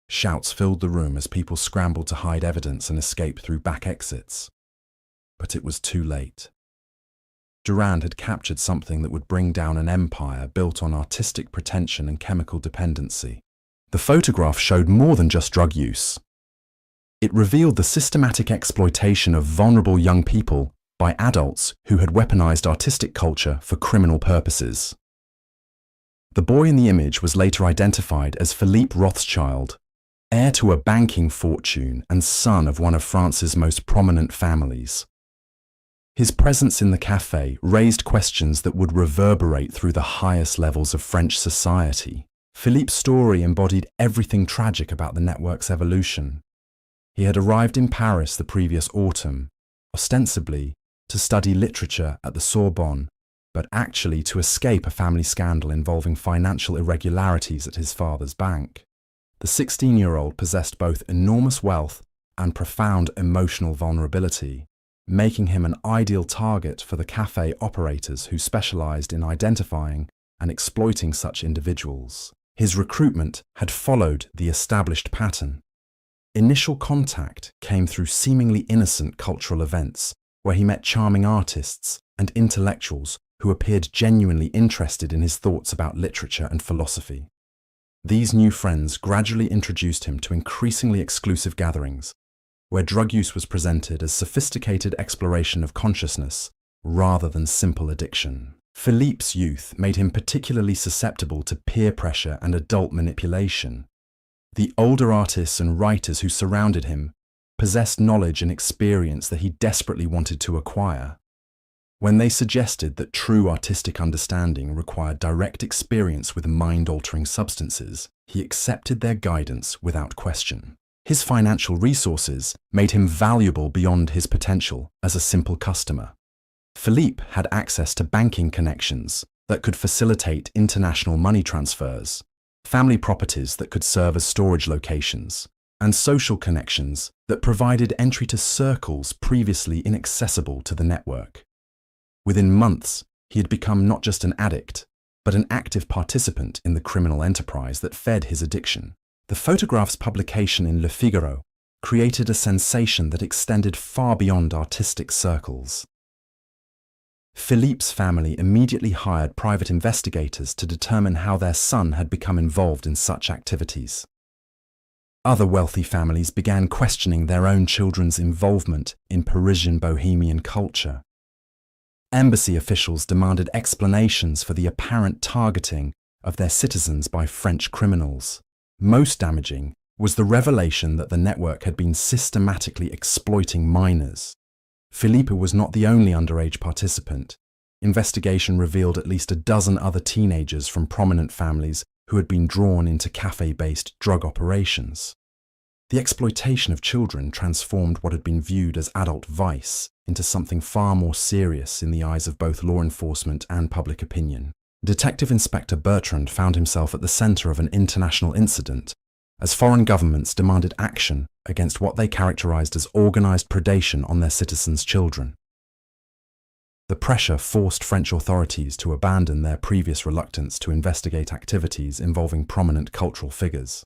Shouts filled the room as people scrambled to hide evidence and escape through back exits. But it was too late. Durand had captured something that would bring down an empire built on artistic pretension and chemical dependency. The photograph showed more than just drug use. It revealed the systematic exploitation of vulnerable young people by adults who had weaponized artistic culture for criminal purposes. The boy in the image was later identified as Philippe Rothschild, heir to a banking fortune and son of one of France's most prominent families. His presence in the café raised questions that would reverberate through the highest levels of French society. Philippe's story embodied everything tragic about the network's evolution. He had arrived in Paris the previous autumn, ostensibly to study literature at the Sorbonne, but actually to escape a family scandal involving financial irregularities at his father's bank. The 16-year-old possessed both enormous wealth and profound emotional vulnerability, making him an ideal target for the café operators who specialized in identifying and exploiting such individuals. His recruitment had followed the established pattern. Initial contact came through seemingly innocent cultural events, where he met charming artists and intellectuals who appeared genuinely interested in his thoughts about literature and philosophy. These new friends gradually introduced him to increasingly exclusive gatherings, where drug use was presented as sophisticated exploration of consciousness rather than simple addiction. Philippe's youth made him particularly susceptible to peer pressure and adult manipulation. The older artists and writers who surrounded him possessed knowledge and experience that he desperately wanted to acquire. When they suggested that true artistic understanding required direct experience with mind-altering substances, he accepted their guidance without question. His financial resources made him valuable beyond his potential as a simple customer. Philippe had access to banking connections that could facilitate international money transfers, family properties that could serve as storage locations, and social connections that provided entry to circles previously inaccessible to the network. Within months, he had become not just an addict, but an active participant in the criminal enterprise that fed his addiction. The photograph's publication in Le Figaro created a sensation that extended far beyond artistic circles. Philippe's family immediately hired private investigators to determine how their son had become involved in such activities. Other wealthy families began questioning their own children's involvement in Parisian Bohemian culture. Embassy officials demanded explanations for the apparent targeting of their citizens by French criminals. Most damaging was the revelation that the network had been systematically exploiting minors. Philippe was not the only underage participant. Investigation revealed at least a dozen other teenagers from prominent families who had been drawn into cafe-based drug operations. The exploitation of children transformed what had been viewed as adult vice into something far more serious in the eyes of both law enforcement and public opinion. Detective Inspector Bertrand found himself at the center of an international incident as foreign governments demanded action against what they characterized as organized predation on their citizens' children. The pressure forced French authorities to abandon their previous reluctance to investigate activities involving prominent cultural figures.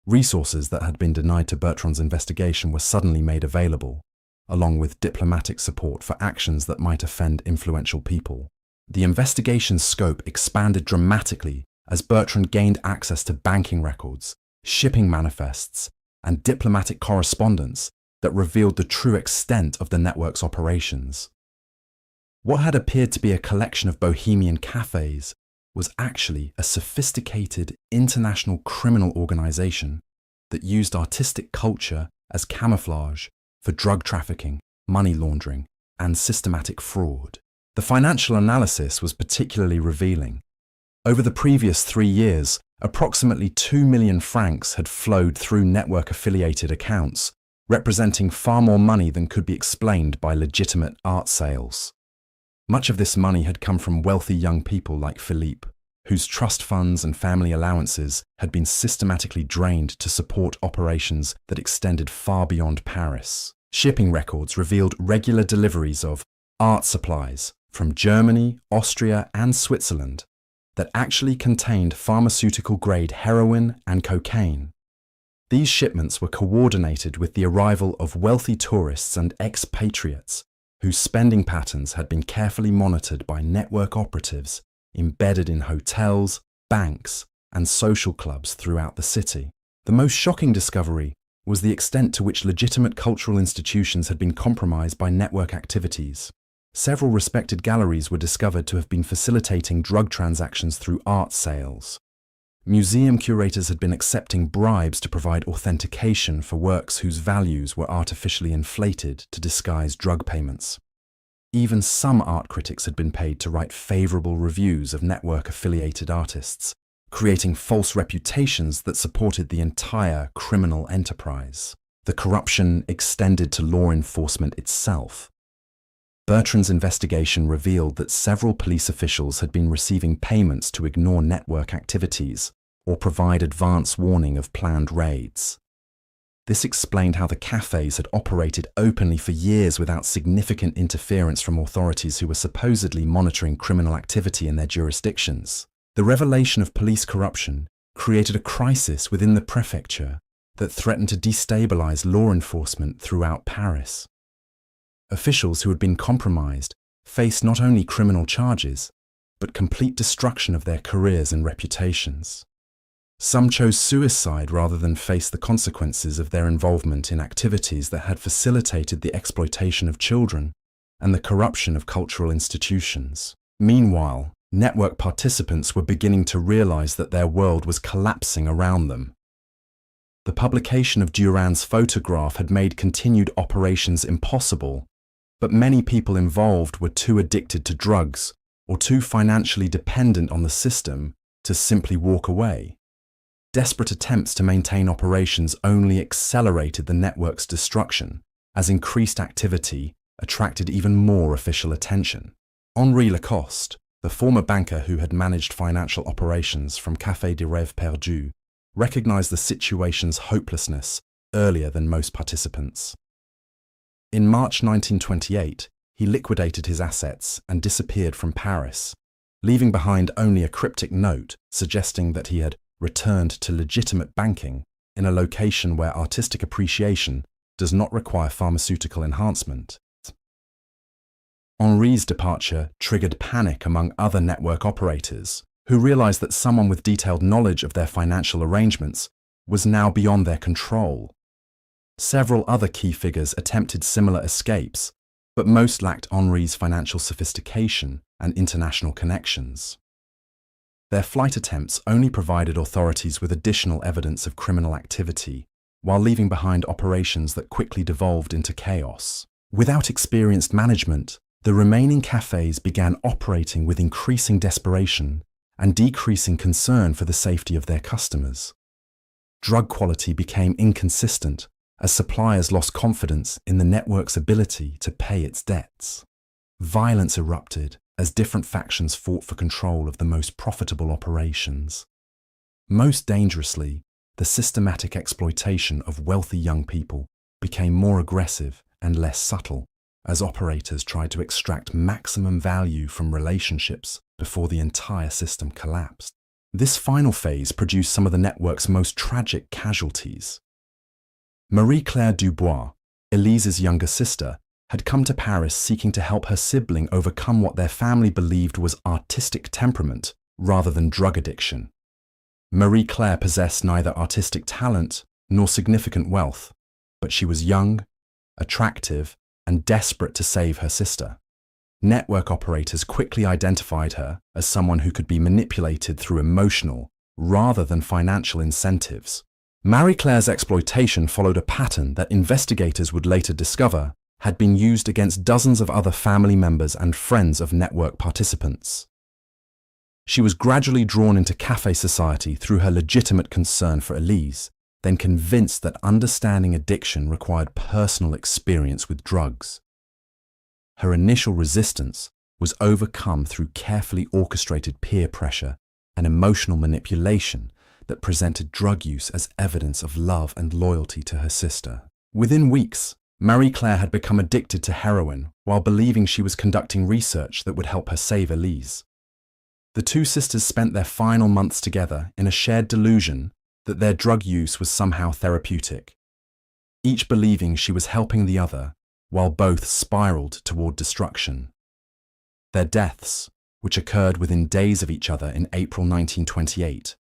Resources that had been denied to Bertrand's investigation were suddenly made available, along with diplomatic support for actions that might offend influential people. The investigation's scope expanded dramatically as Bertrand gained access to banking records, shipping manifests, and diplomatic correspondence that revealed the true extent of the network's operations. What had appeared to be a collection of bohemian cafes was actually a sophisticated international criminal organization that used artistic culture as camouflage for drug trafficking, money laundering, and systematic fraud. The financial analysis was particularly revealing. Over the previous 3 years, approximately 2 million francs had flowed through network-affiliated accounts, representing far more money than could be explained by legitimate art sales. Much of this money had come from wealthy young people like Philippe, whose trust funds and family allowances had been systematically drained to support operations that extended far beyond Paris. Shipping records revealed regular deliveries of art supplies from Germany, Austria, and Switzerland that actually contained pharmaceutical-grade heroin and cocaine. These shipments were coordinated with the arrival of wealthy tourists and expatriates whose spending patterns had been carefully monitored by network operatives embedded in hotels, banks, and social clubs throughout the city. The most shocking discovery was the extent to which legitimate cultural institutions had been compromised by network activities. Several respected galleries were discovered to have been facilitating drug transactions through art sales. Museum curators had been accepting bribes to provide authentication for works whose values were artificially inflated to disguise drug payments. Even some art critics had been paid to write favorable reviews of network-affiliated artists, creating false reputations that supported the entire criminal enterprise. The corruption extended to law enforcement itself. Bertrand's investigation revealed that several police officials had been receiving payments to ignore network activities or provide advance warning of planned raids. This explained how the cafes had operated openly for years without significant interference from authorities who were supposedly monitoring criminal activity in their jurisdictions. The revelation of police corruption created a crisis within the prefecture that threatened to destabilize law enforcement throughout Paris. Officials who had been compromised faced not only criminal charges, but complete destruction of their careers and reputations. Some chose suicide rather than face the consequences of their involvement in activities that had facilitated the exploitation of children and the corruption of cultural institutions. Meanwhile, network participants were beginning to realize that their world was collapsing around them. The publication of Durand's photograph had made continued operations impossible, but many people involved were too addicted to drugs or too financially dependent on the system to simply walk away. Desperate attempts to maintain operations only accelerated the network's destruction, as increased activity attracted even more official attention. Henri Lacoste, the former banker who had managed financial operations from Café des Rêves Perdus, recognized the situation's hopelessness earlier than most participants. In March 1928, he liquidated his assets and disappeared from Paris, leaving behind only a cryptic note suggesting that he had returned to legitimate banking in a location where artistic appreciation does not require pharmaceutical enhancement. Henri's departure triggered panic among other network operators, who realized that someone with detailed knowledge of their financial arrangements was now beyond their control. Several other key figures attempted similar escapes, but most lacked Henri's financial sophistication and international connections. Their flight attempts only provided authorities with additional evidence of criminal activity, while leaving behind operations that quickly devolved into chaos. Without experienced management, the remaining cafes began operating with increasing desperation and decreasing concern for the safety of their customers. Drug quality became inconsistent as suppliers lost confidence in the network's ability to pay its debts. Violence erupted as different factions fought for control of the most profitable operations. Most dangerously, the systematic exploitation of wealthy young people became more aggressive and less subtle, as operators tried to extract maximum value from relationships before the entire system collapsed. This final phase produced some of the network's most tragic casualties. Marie-Claire Dubois, Elise's younger sister, had come to Paris seeking to help her sibling overcome what their family believed was artistic temperament rather than drug addiction. Marie-Claire possessed neither artistic talent nor significant wealth, but she was young, attractive, and desperate to save her sister. Network operators quickly identified her as someone who could be manipulated through emotional rather than financial incentives. Marie-Claire's exploitation followed a pattern that investigators would later discover had been used against dozens of other family members and friends of network participants. She was gradually drawn into café society through her legitimate concern for Elise, then convinced that understanding addiction required personal experience with drugs. Her initial resistance was overcome through carefully orchestrated peer pressure and emotional manipulation that presented drug use as evidence of love and loyalty to her sister. Within weeks, Marie-Claire had become addicted to heroin while believing she was conducting research that would help her save Elise. The two sisters spent their final months together in a shared delusion that their drug use was somehow therapeutic, each believing she was helping the other while both spiraled toward destruction. Their deaths, which occurred within days of each other in April 1928,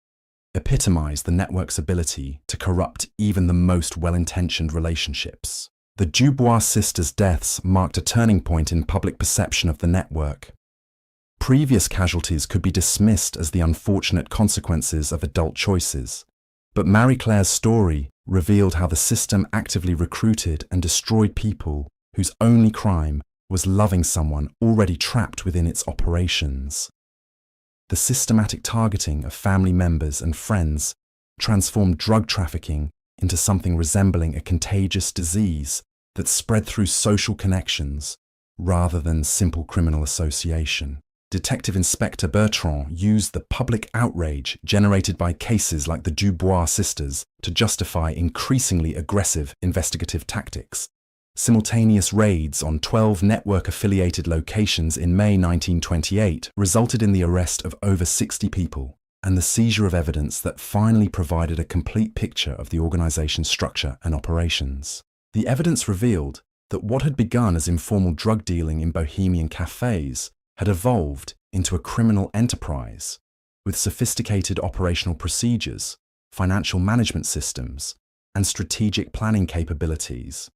epitomized the network's ability to corrupt even the most well-intentioned relationships. The Dubois sisters' deaths marked a turning point in public perception of the network. Previous casualties could be dismissed as the unfortunate consequences of adult choices, but Marie-Claire's story revealed how the system actively recruited and destroyed people whose only crime was loving someone already trapped within its operations. The systematic targeting of family members and friends transformed drug trafficking into something resembling a contagious disease that spread through social connections rather than simple criminal association. Detective Inspector Bertrand used the public outrage generated by cases like the Dubois sisters to justify increasingly aggressive investigative tactics. Simultaneous raids on 12 network-affiliated locations in May 1928 resulted in the arrest of over 60 people and the seizure of evidence that finally provided a complete picture of the organization's structure and operations. The evidence revealed that what had begun as informal drug dealing in bohemian cafes had evolved into a criminal enterprise with sophisticated operational procedures, financial management systems, and strategic planning capabilities.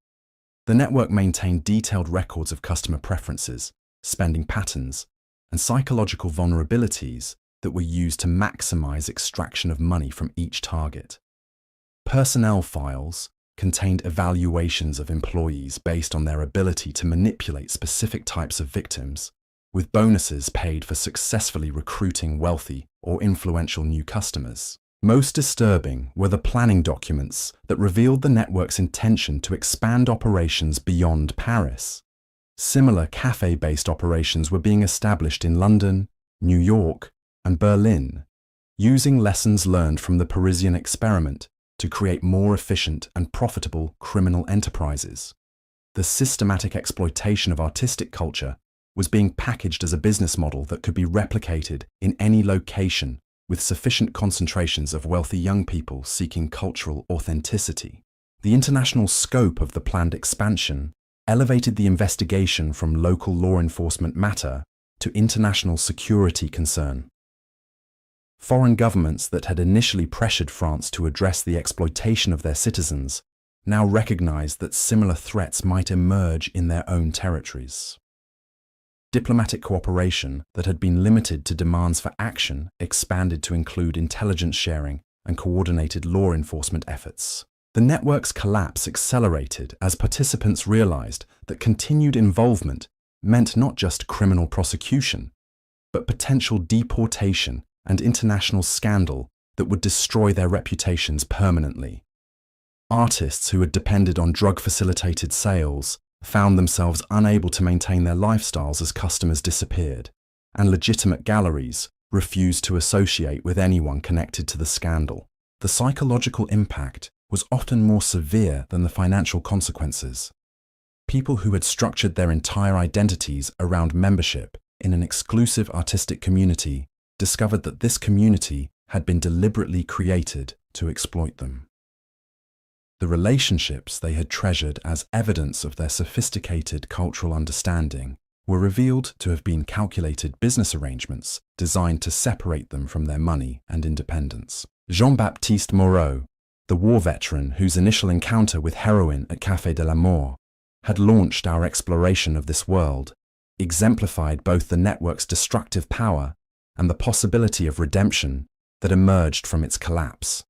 The network maintained detailed records of customer preferences, spending patterns, and psychological vulnerabilities that were used to maximize extraction of money from each target. Personnel files contained evaluations of employees based on their ability to manipulate specific types of victims, with bonuses paid for successfully recruiting wealthy or influential new customers. Most disturbing were the planning documents that revealed the network's intention to expand operations beyond Paris. Similar cafe-based operations were being established in London, New York, and Berlin, using lessons learned from the Parisian experiment to create more efficient and profitable criminal enterprises. The systematic exploitation of artistic culture was being packaged as a business model that could be replicated in any location with sufficient concentrations of wealthy young people seeking cultural authenticity. The international scope of the planned expansion elevated the investigation from local law enforcement matter to international security concern. Foreign governments that had initially pressured France to address the exploitation of their citizens now recognized that similar threats might emerge in their own territories. Diplomatic cooperation that had been limited to demands for action expanded to include intelligence sharing and coordinated law enforcement efforts. The network's collapse accelerated as participants realized that continued involvement meant not just criminal prosecution, but potential deportation and international scandal that would destroy their reputations permanently. Artists who had depended on drug-facilitated sales found themselves unable to maintain their lifestyles as customers disappeared, and legitimate galleries refused to associate with anyone connected to the scandal. The psychological impact was often more severe than the financial consequences. People who had structured their entire identities around membership in an exclusive artistic community discovered that this community had been deliberately created to exploit them. The relationships they had treasured as evidence of their sophisticated cultural understanding were revealed to have been calculated business arrangements designed to separate them from their money and independence. Jean-Baptiste Moreau, the war veteran whose initial encounter with heroin at Café de la Mort had launched our exploration of this world, exemplified both the network's destructive power and the possibility of redemption that emerged from its collapse.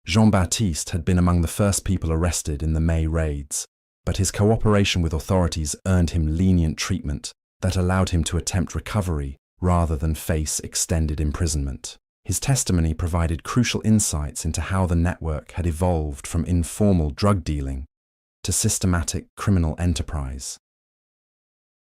Jean-Baptiste had been among the first people arrested in the May raids, but his cooperation with authorities earned him lenient treatment that allowed him to attempt recovery rather than face extended imprisonment. His testimony provided crucial insights into how the network had evolved from informal drug dealing to systematic criminal enterprise.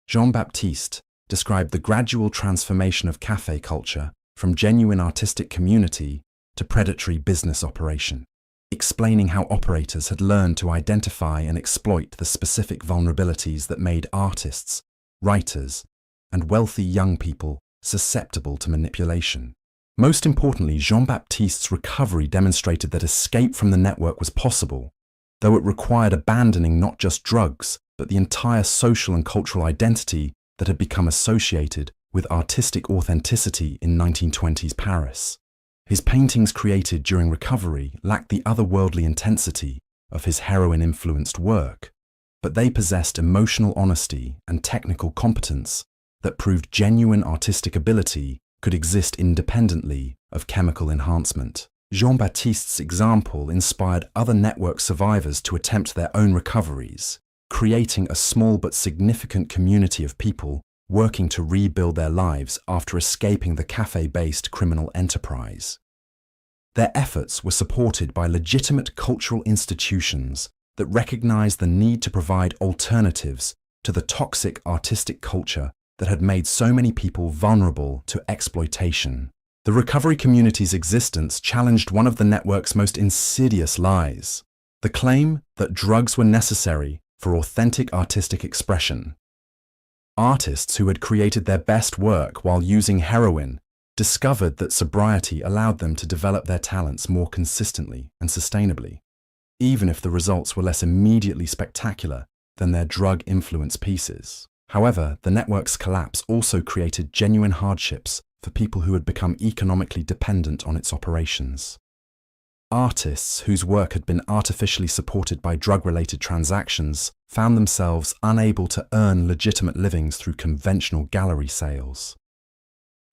Jean-Baptiste described the gradual transformation of cafe culture from genuine artistic community to predatory business operation, explaining how operators had learned to identify and exploit the specific vulnerabilities that made artists, writers, and wealthy young people susceptible to manipulation. Most importantly, Jean-Baptiste's recovery demonstrated that escape from the network was possible, though it required abandoning not just drugs, but the entire social and cultural identity that had become associated with artistic authenticity in 1920s Paris. His paintings created during recovery lacked the otherworldly intensity of his heroin-influenced work, but they possessed emotional honesty and technical competence that proved genuine artistic ability could exist independently of chemical enhancement. Jean-Baptiste's example inspired other network survivors to attempt their own recoveries, creating a small but significant community of people working to rebuild their lives after escaping the cafe-based criminal enterprise. Their efforts were supported by legitimate cultural institutions that recognized the need to provide alternatives to the toxic artistic culture that had made so many people vulnerable to exploitation. The recovery community's existence challenged one of the network's most insidious lies, the claim that drugs were necessary for authentic artistic expression. Artists who had created their best work while using heroin discovered that sobriety allowed them to develop their talents more consistently and sustainably, even if the results were less immediately spectacular than their drug-influenced pieces. However, the network's collapse also created genuine hardships for people who had become economically dependent on its operations. Artists whose work had been artificially supported by drug-related transactions found themselves unable to earn legitimate livings through conventional gallery sales.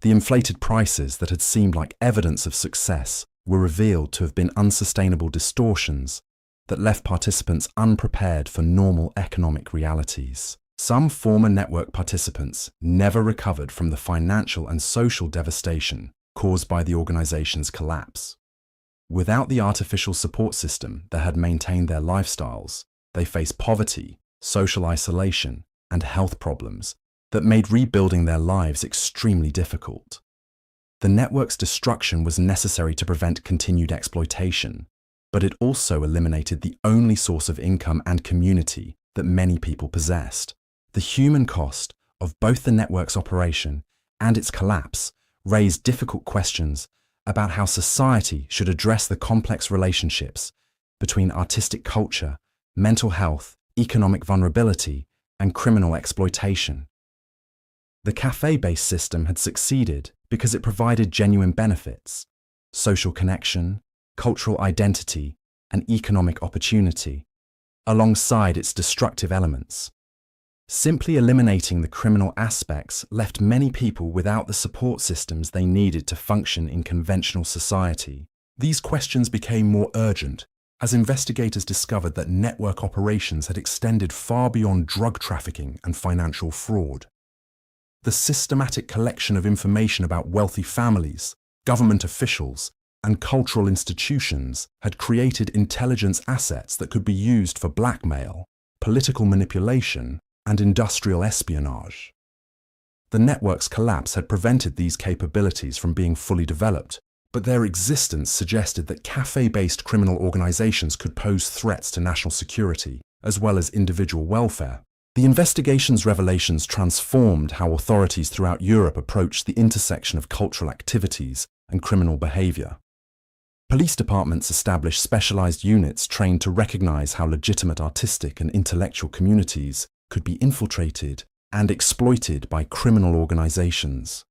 The inflated prices that had seemed like evidence of success were revealed to have been unsustainable distortions that left participants unprepared for normal economic realities. Some former network participants never recovered from the financial and social devastation caused by the organization's collapse. Without the artificial support system that had maintained their lifestyles, they faced poverty, social isolation, and health problems that made rebuilding their lives extremely difficult. The network's destruction was necessary to prevent continued exploitation, but it also eliminated the only source of income and community that many people possessed. The human cost of both the network's operation and its collapse raised difficult questions about how society should address the complex relationships between artistic culture, mental health, economic vulnerability, and criminal exploitation. The cafe-based system had succeeded because it provided genuine benefits, social connection, cultural identity, and economic opportunity, alongside its destructive elements. Simply eliminating the criminal aspects left many people without the support systems they needed to function in conventional society. These questions became more urgent as investigators discovered that network operations had extended far beyond drug trafficking and financial fraud. The systematic collection of information about wealthy families, government officials, and cultural institutions had created intelligence assets that could be used for blackmail, political manipulation, and industrial espionage. The network's collapse had prevented these capabilities from being fully developed, but their existence suggested that cafe-based criminal organizations could pose threats to national security, as well as individual welfare. The investigation's revelations transformed how authorities throughout Europe approached the intersection of cultural activities and criminal behavior. Police departments established specialized units trained to recognize how legitimate artistic and intellectual communities could be infiltrated and exploited by criminal organizations.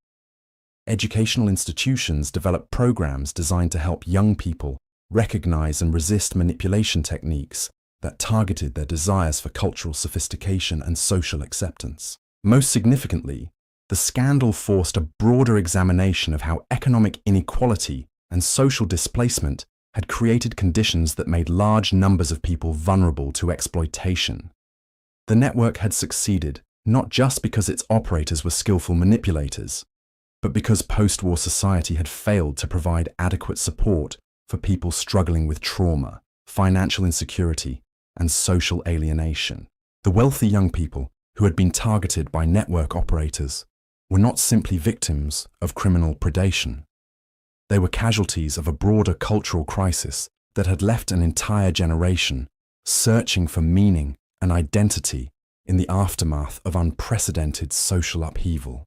Educational institutions developed programs designed to help young people recognize and resist manipulation techniques that targeted their desires for cultural sophistication and social acceptance. Most significantly, the scandal forced a broader examination of how economic inequality and social displacement had created conditions that made large numbers of people vulnerable to exploitation. The network had succeeded not just because its operators were skillful manipulators, but because post-war society had failed to provide adequate support for people struggling with trauma, financial insecurity, and social alienation. The wealthy young people who had been targeted by network operators were not simply victims of criminal predation. They were casualties of a broader cultural crisis that had left an entire generation searching for meaning and identity in the aftermath of unprecedented social upheaval.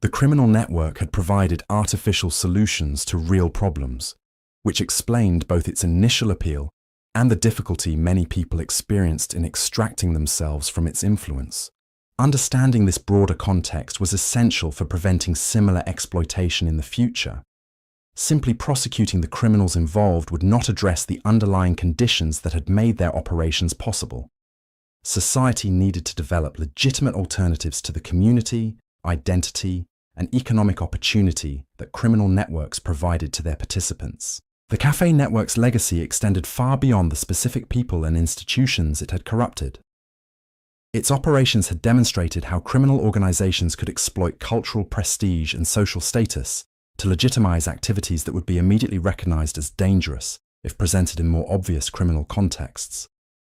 The criminal network had provided artificial solutions to real problems, which explained both its initial appeal and the difficulty many people experienced in extracting themselves from its influence. Understanding this broader context was essential for preventing similar exploitation in the future. Simply prosecuting the criminals involved would not address the underlying conditions that had made their operations possible. society needed to develop legitimate alternatives to the community, identity, and economic opportunity that criminal networks provided to their participants. The cafe network's legacy extended far beyond the specific people and institutions it had corrupted. Its operations had demonstrated how criminal organizations could exploit cultural prestige and social status to legitimize activities that would be immediately recognized as dangerous if presented in more obvious criminal contexts.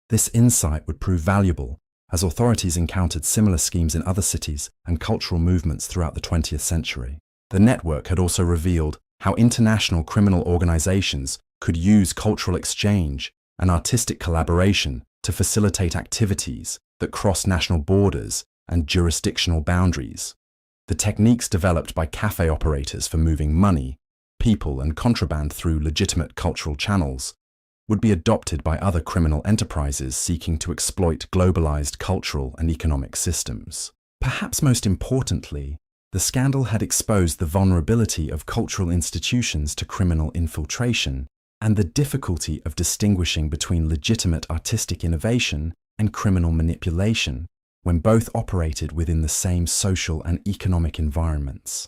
This insight would prove valuable as authorities encountered similar schemes in other cities and cultural movements throughout the 20th century. The network had also revealed how international criminal organizations could use cultural exchange and artistic collaboration to facilitate activities that cross national borders and jurisdictional boundaries. The techniques developed by cafe operators for moving money, people, and contraband through legitimate cultural channels would be adopted by other criminal enterprises seeking to exploit globalized cultural and economic systems. Perhaps most importantly, the scandal had exposed the vulnerability of cultural institutions to criminal infiltration and the difficulty of distinguishing between legitimate artistic innovation and criminal manipulation when both operated within the same social and economic environments.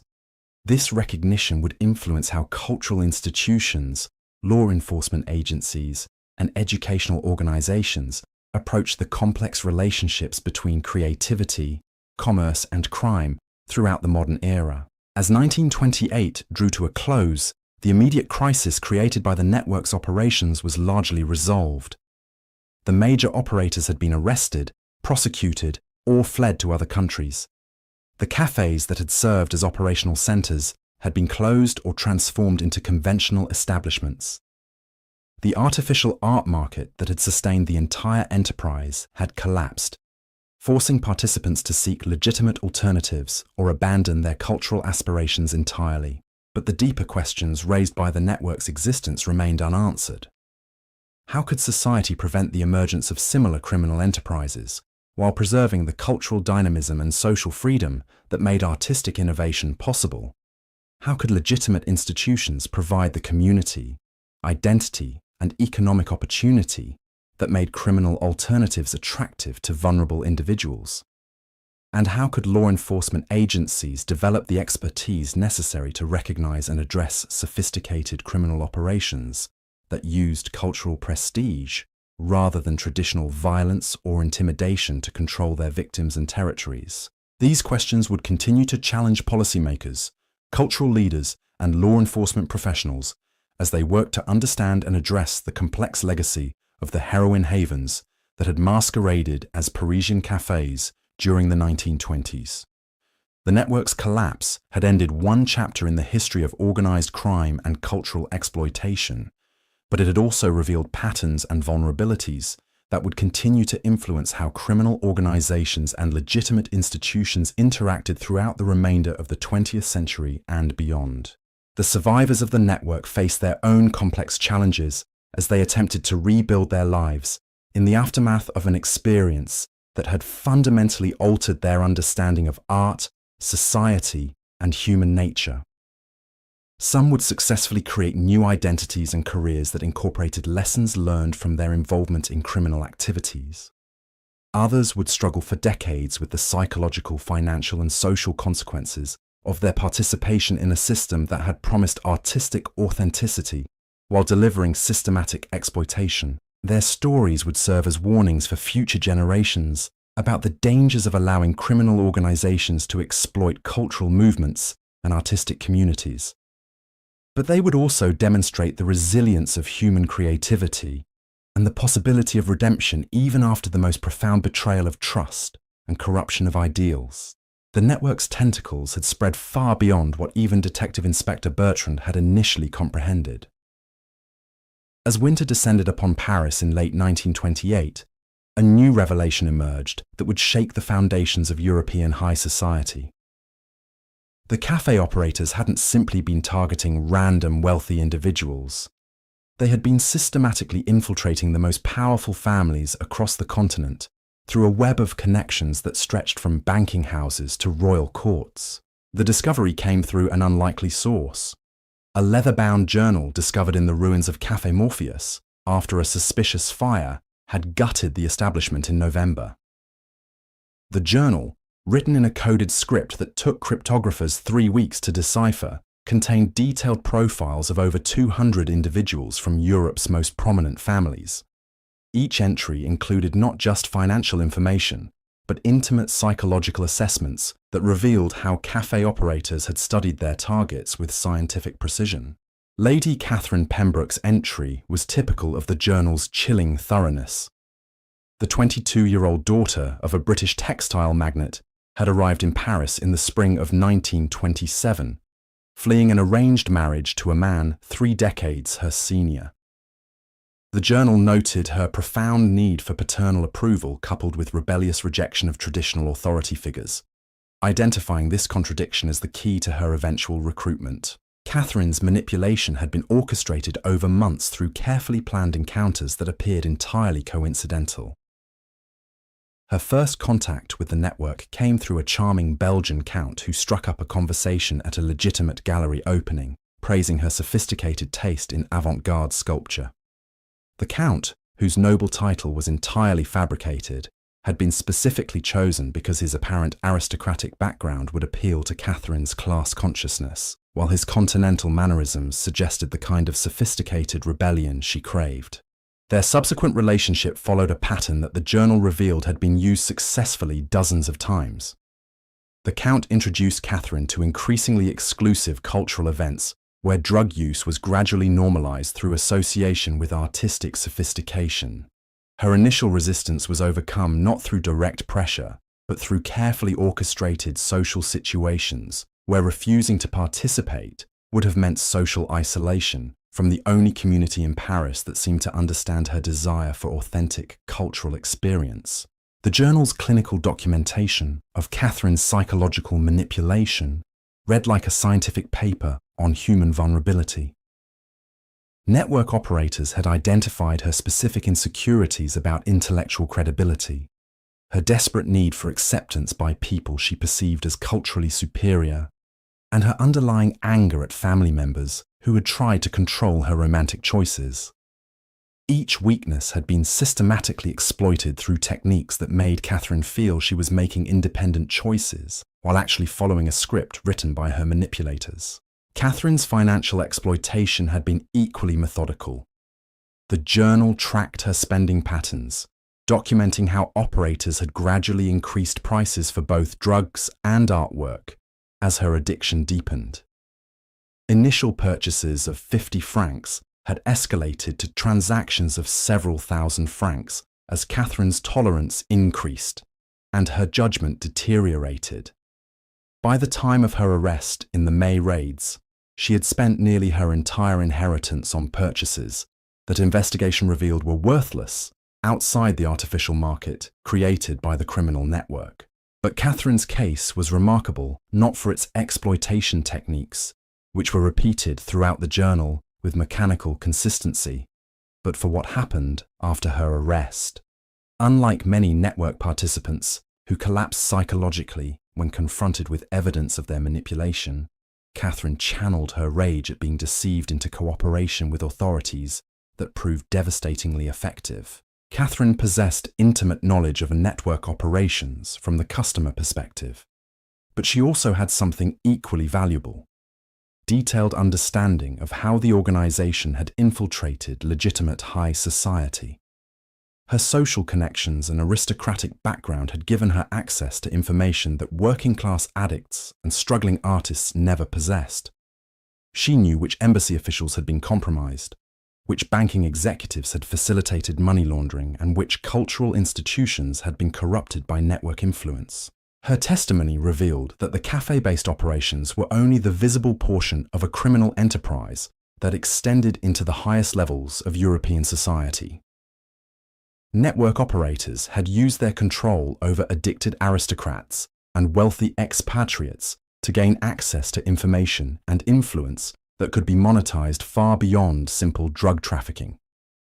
This recognition would influence how cultural institutions, law enforcement agencies, and educational organizations approach the complex relationships between creativity, commerce, and crime throughout the modern era. As 1928 drew to a close, the immediate crisis created by the network's operations was largely resolved. The major operators had been arrested, prosecuted, or fled to other countries. The cafes that had served as operational centers had been closed or transformed into conventional establishments. The artificial art market that had sustained the entire enterprise had collapsed, forcing participants to seek legitimate alternatives or abandon their cultural aspirations entirely. But the deeper questions raised by the network's existence remained unanswered. How could society prevent the emergence of similar criminal enterprises while preserving the cultural dynamism and social freedom that made artistic innovation possible? How could legitimate institutions provide the community, identity, and economic opportunity that made criminal alternatives attractive to vulnerable individuals? And how could law enforcement agencies develop the expertise necessary to recognize and address sophisticated criminal operations that used cultural prestige rather than traditional violence or intimidation to control their victims and territories? These questions would continue to challenge policymakers, cultural leaders, and law enforcement professionals as they worked to understand and address the complex legacy of the heroin havens that had masqueraded as Parisian cafes during the 1920s. The network's collapse had ended one chapter in the history of organized crime and cultural exploitation, but it had also revealed patterns and vulnerabilities that would continue to influence how criminal organizations and legitimate institutions interacted throughout the remainder of the 20th century and beyond. The survivors of the network faced their own complex challenges as they attempted to rebuild their lives in the aftermath of an experience that had fundamentally altered their understanding of art, society, and human nature. Some would successfully create new identities and careers that incorporated lessons learned from their involvement in criminal activities. Others would struggle for decades with the psychological, financial, and social consequences of their participation in a system that had promised artistic authenticity while delivering systematic exploitation. Their stories would serve as warnings for future generations about the dangers of allowing criminal organizations to exploit cultural movements and artistic communities. But they would also demonstrate the resilience of human creativity and the possibility of redemption even after the most profound betrayal of trust and corruption of ideals. The network's tentacles had spread far beyond what even Detective Inspector Bertrand had initially comprehended. As winter descended upon Paris in late 1928, a new revelation emerged that would shake the foundations of European high society. The cafe operators hadn't simply been targeting random wealthy individuals. They had been systematically infiltrating the most powerful families across the continent through a web of connections that stretched from banking houses to royal courts. The discovery came through an unlikely source: a leather-bound journal discovered in the ruins of Café Morpheus after a suspicious fire had gutted the establishment in November. The journal, written in a coded script that took cryptographers 3 weeks to decipher, contained detailed profiles of over 200 individuals from Europe's most prominent families. Each entry included not just financial information, but intimate psychological assessments that revealed how cafe operators had studied their targets with scientific precision. Lady Catherine Pembroke's entry was typical of the journal's chilling thoroughness. The 22-year-old daughter of a British textile magnate had arrived in Paris in the spring of 1927, fleeing an arranged marriage to a man 3 decades her senior. The journal noted her profound need for paternal approval coupled with rebellious rejection of traditional authority figures, identifying this contradiction as the key to her eventual recruitment. Catherine's manipulation had been orchestrated over months through carefully planned encounters that appeared entirely coincidental. Her first contact with the network came through a charming Belgian count who struck up a conversation at a legitimate gallery opening, praising her sophisticated taste in avant-garde sculpture. The count, whose noble title was entirely fabricated, had been specifically chosen because his apparent aristocratic background would appeal to Catherine's class consciousness, while his continental mannerisms suggested the kind of sophisticated rebellion she craved. Their subsequent relationship followed a pattern that the journal revealed had been used successfully dozens of times. The Count introduced Catherine to increasingly exclusive cultural events where drug use was gradually normalized through association with artistic sophistication. Her initial resistance was overcome not through direct pressure, but through carefully orchestrated social situations where refusing to participate would have meant social isolation from the only community in Paris that seemed to understand her desire for authentic cultural experience. The journal's clinical documentation of Catherine's psychological manipulation read like a scientific paper on human vulnerability. Network operators had identified her specific insecurities about intellectual credibility, her desperate need for acceptance by people she perceived as culturally superior, and her underlying anger at family members who had tried to control her romantic choices. Each weakness had been systematically exploited through techniques that made Catherine feel she was making independent choices while actually following a script written by her manipulators. Catherine's financial exploitation had been equally methodical. The journal tracked her spending patterns, documenting how operators had gradually increased prices for both drugs and artwork as her addiction deepened. Initial purchases of 50 francs had escalated to transactions of several thousand francs as Catherine's tolerance increased and her judgment deteriorated. By the time of her arrest in the May raids, she had spent nearly her entire inheritance on purchases that investigation revealed were worthless outside the artificial market created by the criminal network. But Catherine's case was remarkable not for its exploitation techniques, which were repeated throughout the journal with mechanical consistency, but for what happened after her arrest. Unlike many network participants who collapsed psychologically when confronted with evidence of their manipulation, Catherine channeled her rage at being deceived into cooperation with authorities that proved devastatingly effective. Catherine possessed intimate knowledge of network operations from the customer perspective, but she also had something equally valuable: detailed understanding of how the organization had infiltrated legitimate high society. Her social connections and aristocratic background had given her access to information that working-class addicts and struggling artists never possessed. She knew which embassy officials had been compromised, which banking executives had facilitated money laundering, and which cultural institutions had been corrupted by network influence. Her testimony revealed that the cafe-based operations were only the visible portion of a criminal enterprise that extended into the highest levels of European society. Network operators had used their control over addicted aristocrats and wealthy expatriates to gain access to information and influence that could be monetized far beyond simple drug trafficking.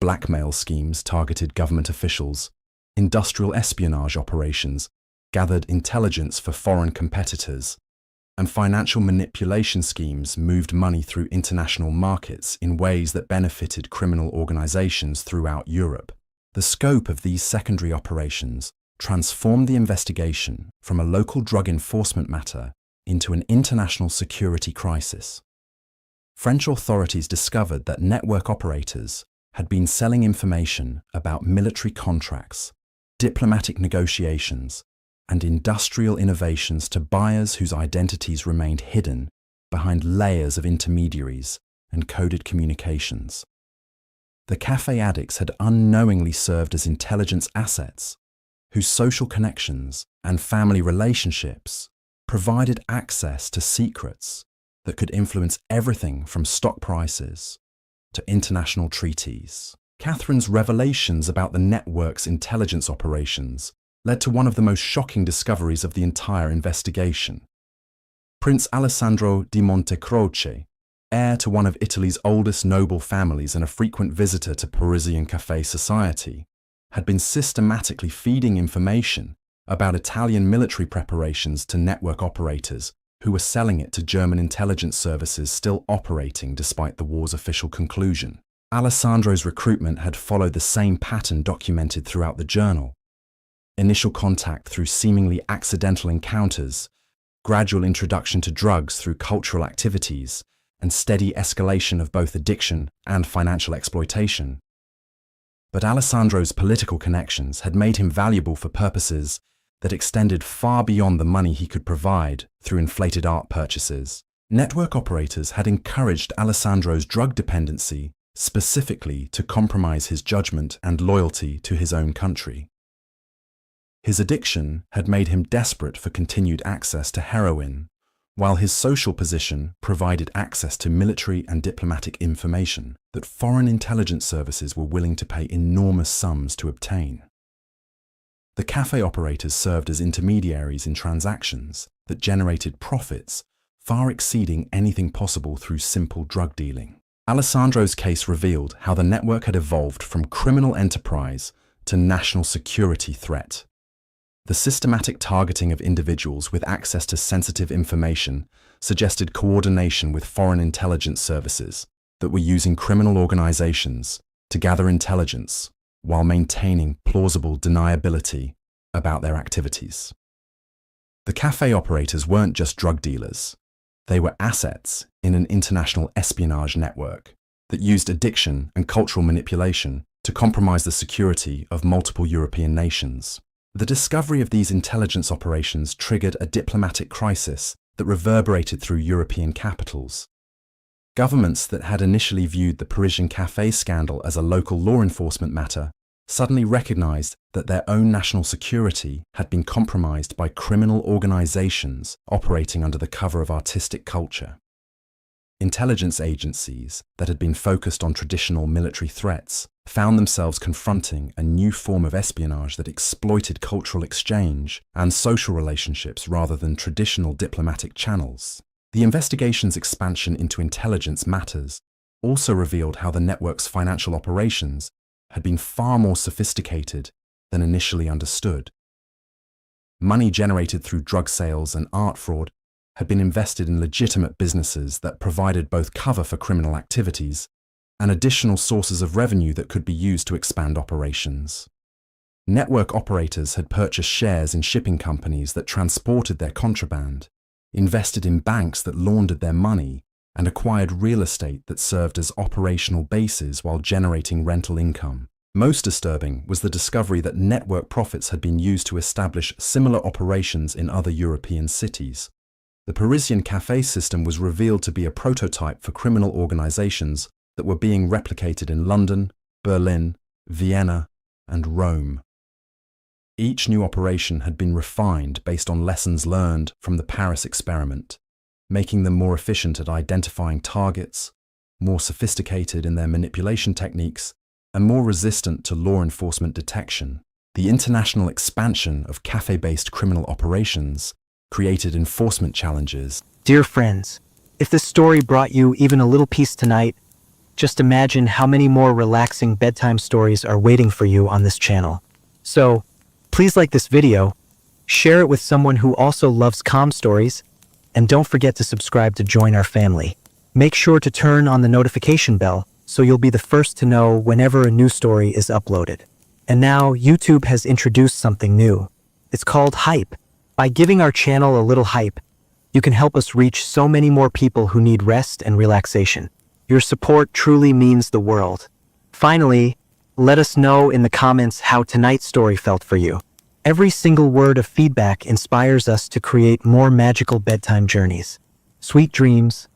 Blackmail schemes targeted government officials, industrial espionage operations gathered intelligence for foreign competitors, and financial manipulation schemes moved money through international markets in ways that benefited criminal organizations throughout Europe. The scope of these secondary operations transformed the investigation from a local drug enforcement matter into an international security crisis. French authorities discovered that network operators had been selling information about military contracts, diplomatic negotiations, and industrial innovations to buyers whose identities remained hidden behind layers of intermediaries and coded communications. The cafe addicts had unknowingly served as intelligence assets, whose social connections and family relationships provided access to secrets that could influence everything from stock prices to international treaties. Catherine's revelations about the network's intelligence operations led to one of the most shocking discoveries of the entire investigation. Prince Alessandro di Montecroce, heir to one of Italy's oldest noble families and a frequent visitor to Parisian café society, had been systematically feeding information about Italian military preparations to network operators who were selling it to German intelligence services still operating despite the war's official conclusion. Alessandro's recruitment had followed the same pattern documented throughout the journal. Initial contact through seemingly accidental encounters, gradual introduction to drugs through cultural activities, and steady escalation of both addiction and financial exploitation. But Alessandro's political connections had made him valuable for purposes that extended far beyond the money he could provide through inflated art purchases. Network operators had encouraged Alessandro's drug dependency specifically to compromise his judgment and loyalty to his own country. His addiction had made him desperate for continued access to heroin, while his social position provided access to military and diplomatic information that foreign intelligence services were willing to pay enormous sums to obtain. The cafe operators served as intermediaries in transactions that generated profits far exceeding anything possible through simple drug dealing. Alessandro's case revealed how the network had evolved from criminal enterprise to national security threat. The systematic targeting of individuals with access to sensitive information suggested coordination with foreign intelligence services that were using criminal organizations to gather intelligence while maintaining plausible deniability about their activities. The cafe operators weren't just drug dealers. They were assets in an international espionage network that used addiction and cultural manipulation to compromise the security of multiple European nations. The discovery of these intelligence operations triggered a diplomatic crisis that reverberated through European capitals. Governments that had initially viewed the Parisian café scandal as a local law enforcement matter suddenly recognized that their own national security had been compromised by criminal organizations operating under the cover of artistic culture. Intelligence agencies that had been focused on traditional military threats found themselves confronting a new form of espionage that exploited cultural exchange and social relationships rather than traditional diplomatic channels. The investigation's expansion into intelligence matters also revealed how the network's financial operations had been far more sophisticated than initially understood. Money generated through drug sales and art fraud had been invested in legitimate businesses that provided both cover for criminal activities and additional sources of revenue that could be used to expand operations. Network operators had purchased shares in shipping companies that transported their contraband, invested in banks that laundered their money, and acquired real estate that served as operational bases while generating rental income. Most disturbing was the discovery that network profits had been used to establish similar operations in other European cities. The Parisian café system was revealed to be a prototype for criminal organizations that were being replicated in London, Berlin, Vienna, and Rome. Each new operation had been refined based on lessons learned from the Paris experiment, making them more efficient at identifying targets, more sophisticated in their manipulation techniques, and more resistant to law enforcement detection. The international expansion of café-based criminal operations created enforcement challenges. Dear friends, if this story brought you even a little peace tonight, just imagine how many more relaxing bedtime stories are waiting for you on this channel. So, please like this video, share it with someone who also loves calm stories, and don't forget to subscribe to join our family. Make sure to turn on the notification bell so you'll be the first to know whenever a new story is uploaded. And now YouTube has introduced something new. It's called hype. By giving our channel a little hype, you can help us reach so many more people who need rest and relaxation. Your support truly means the world. Finally, let us know in the comments how tonight's story felt for you. Every single word of feedback inspires us to create more magical bedtime journeys. Sweet dreams,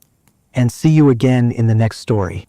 and see you again in the next story.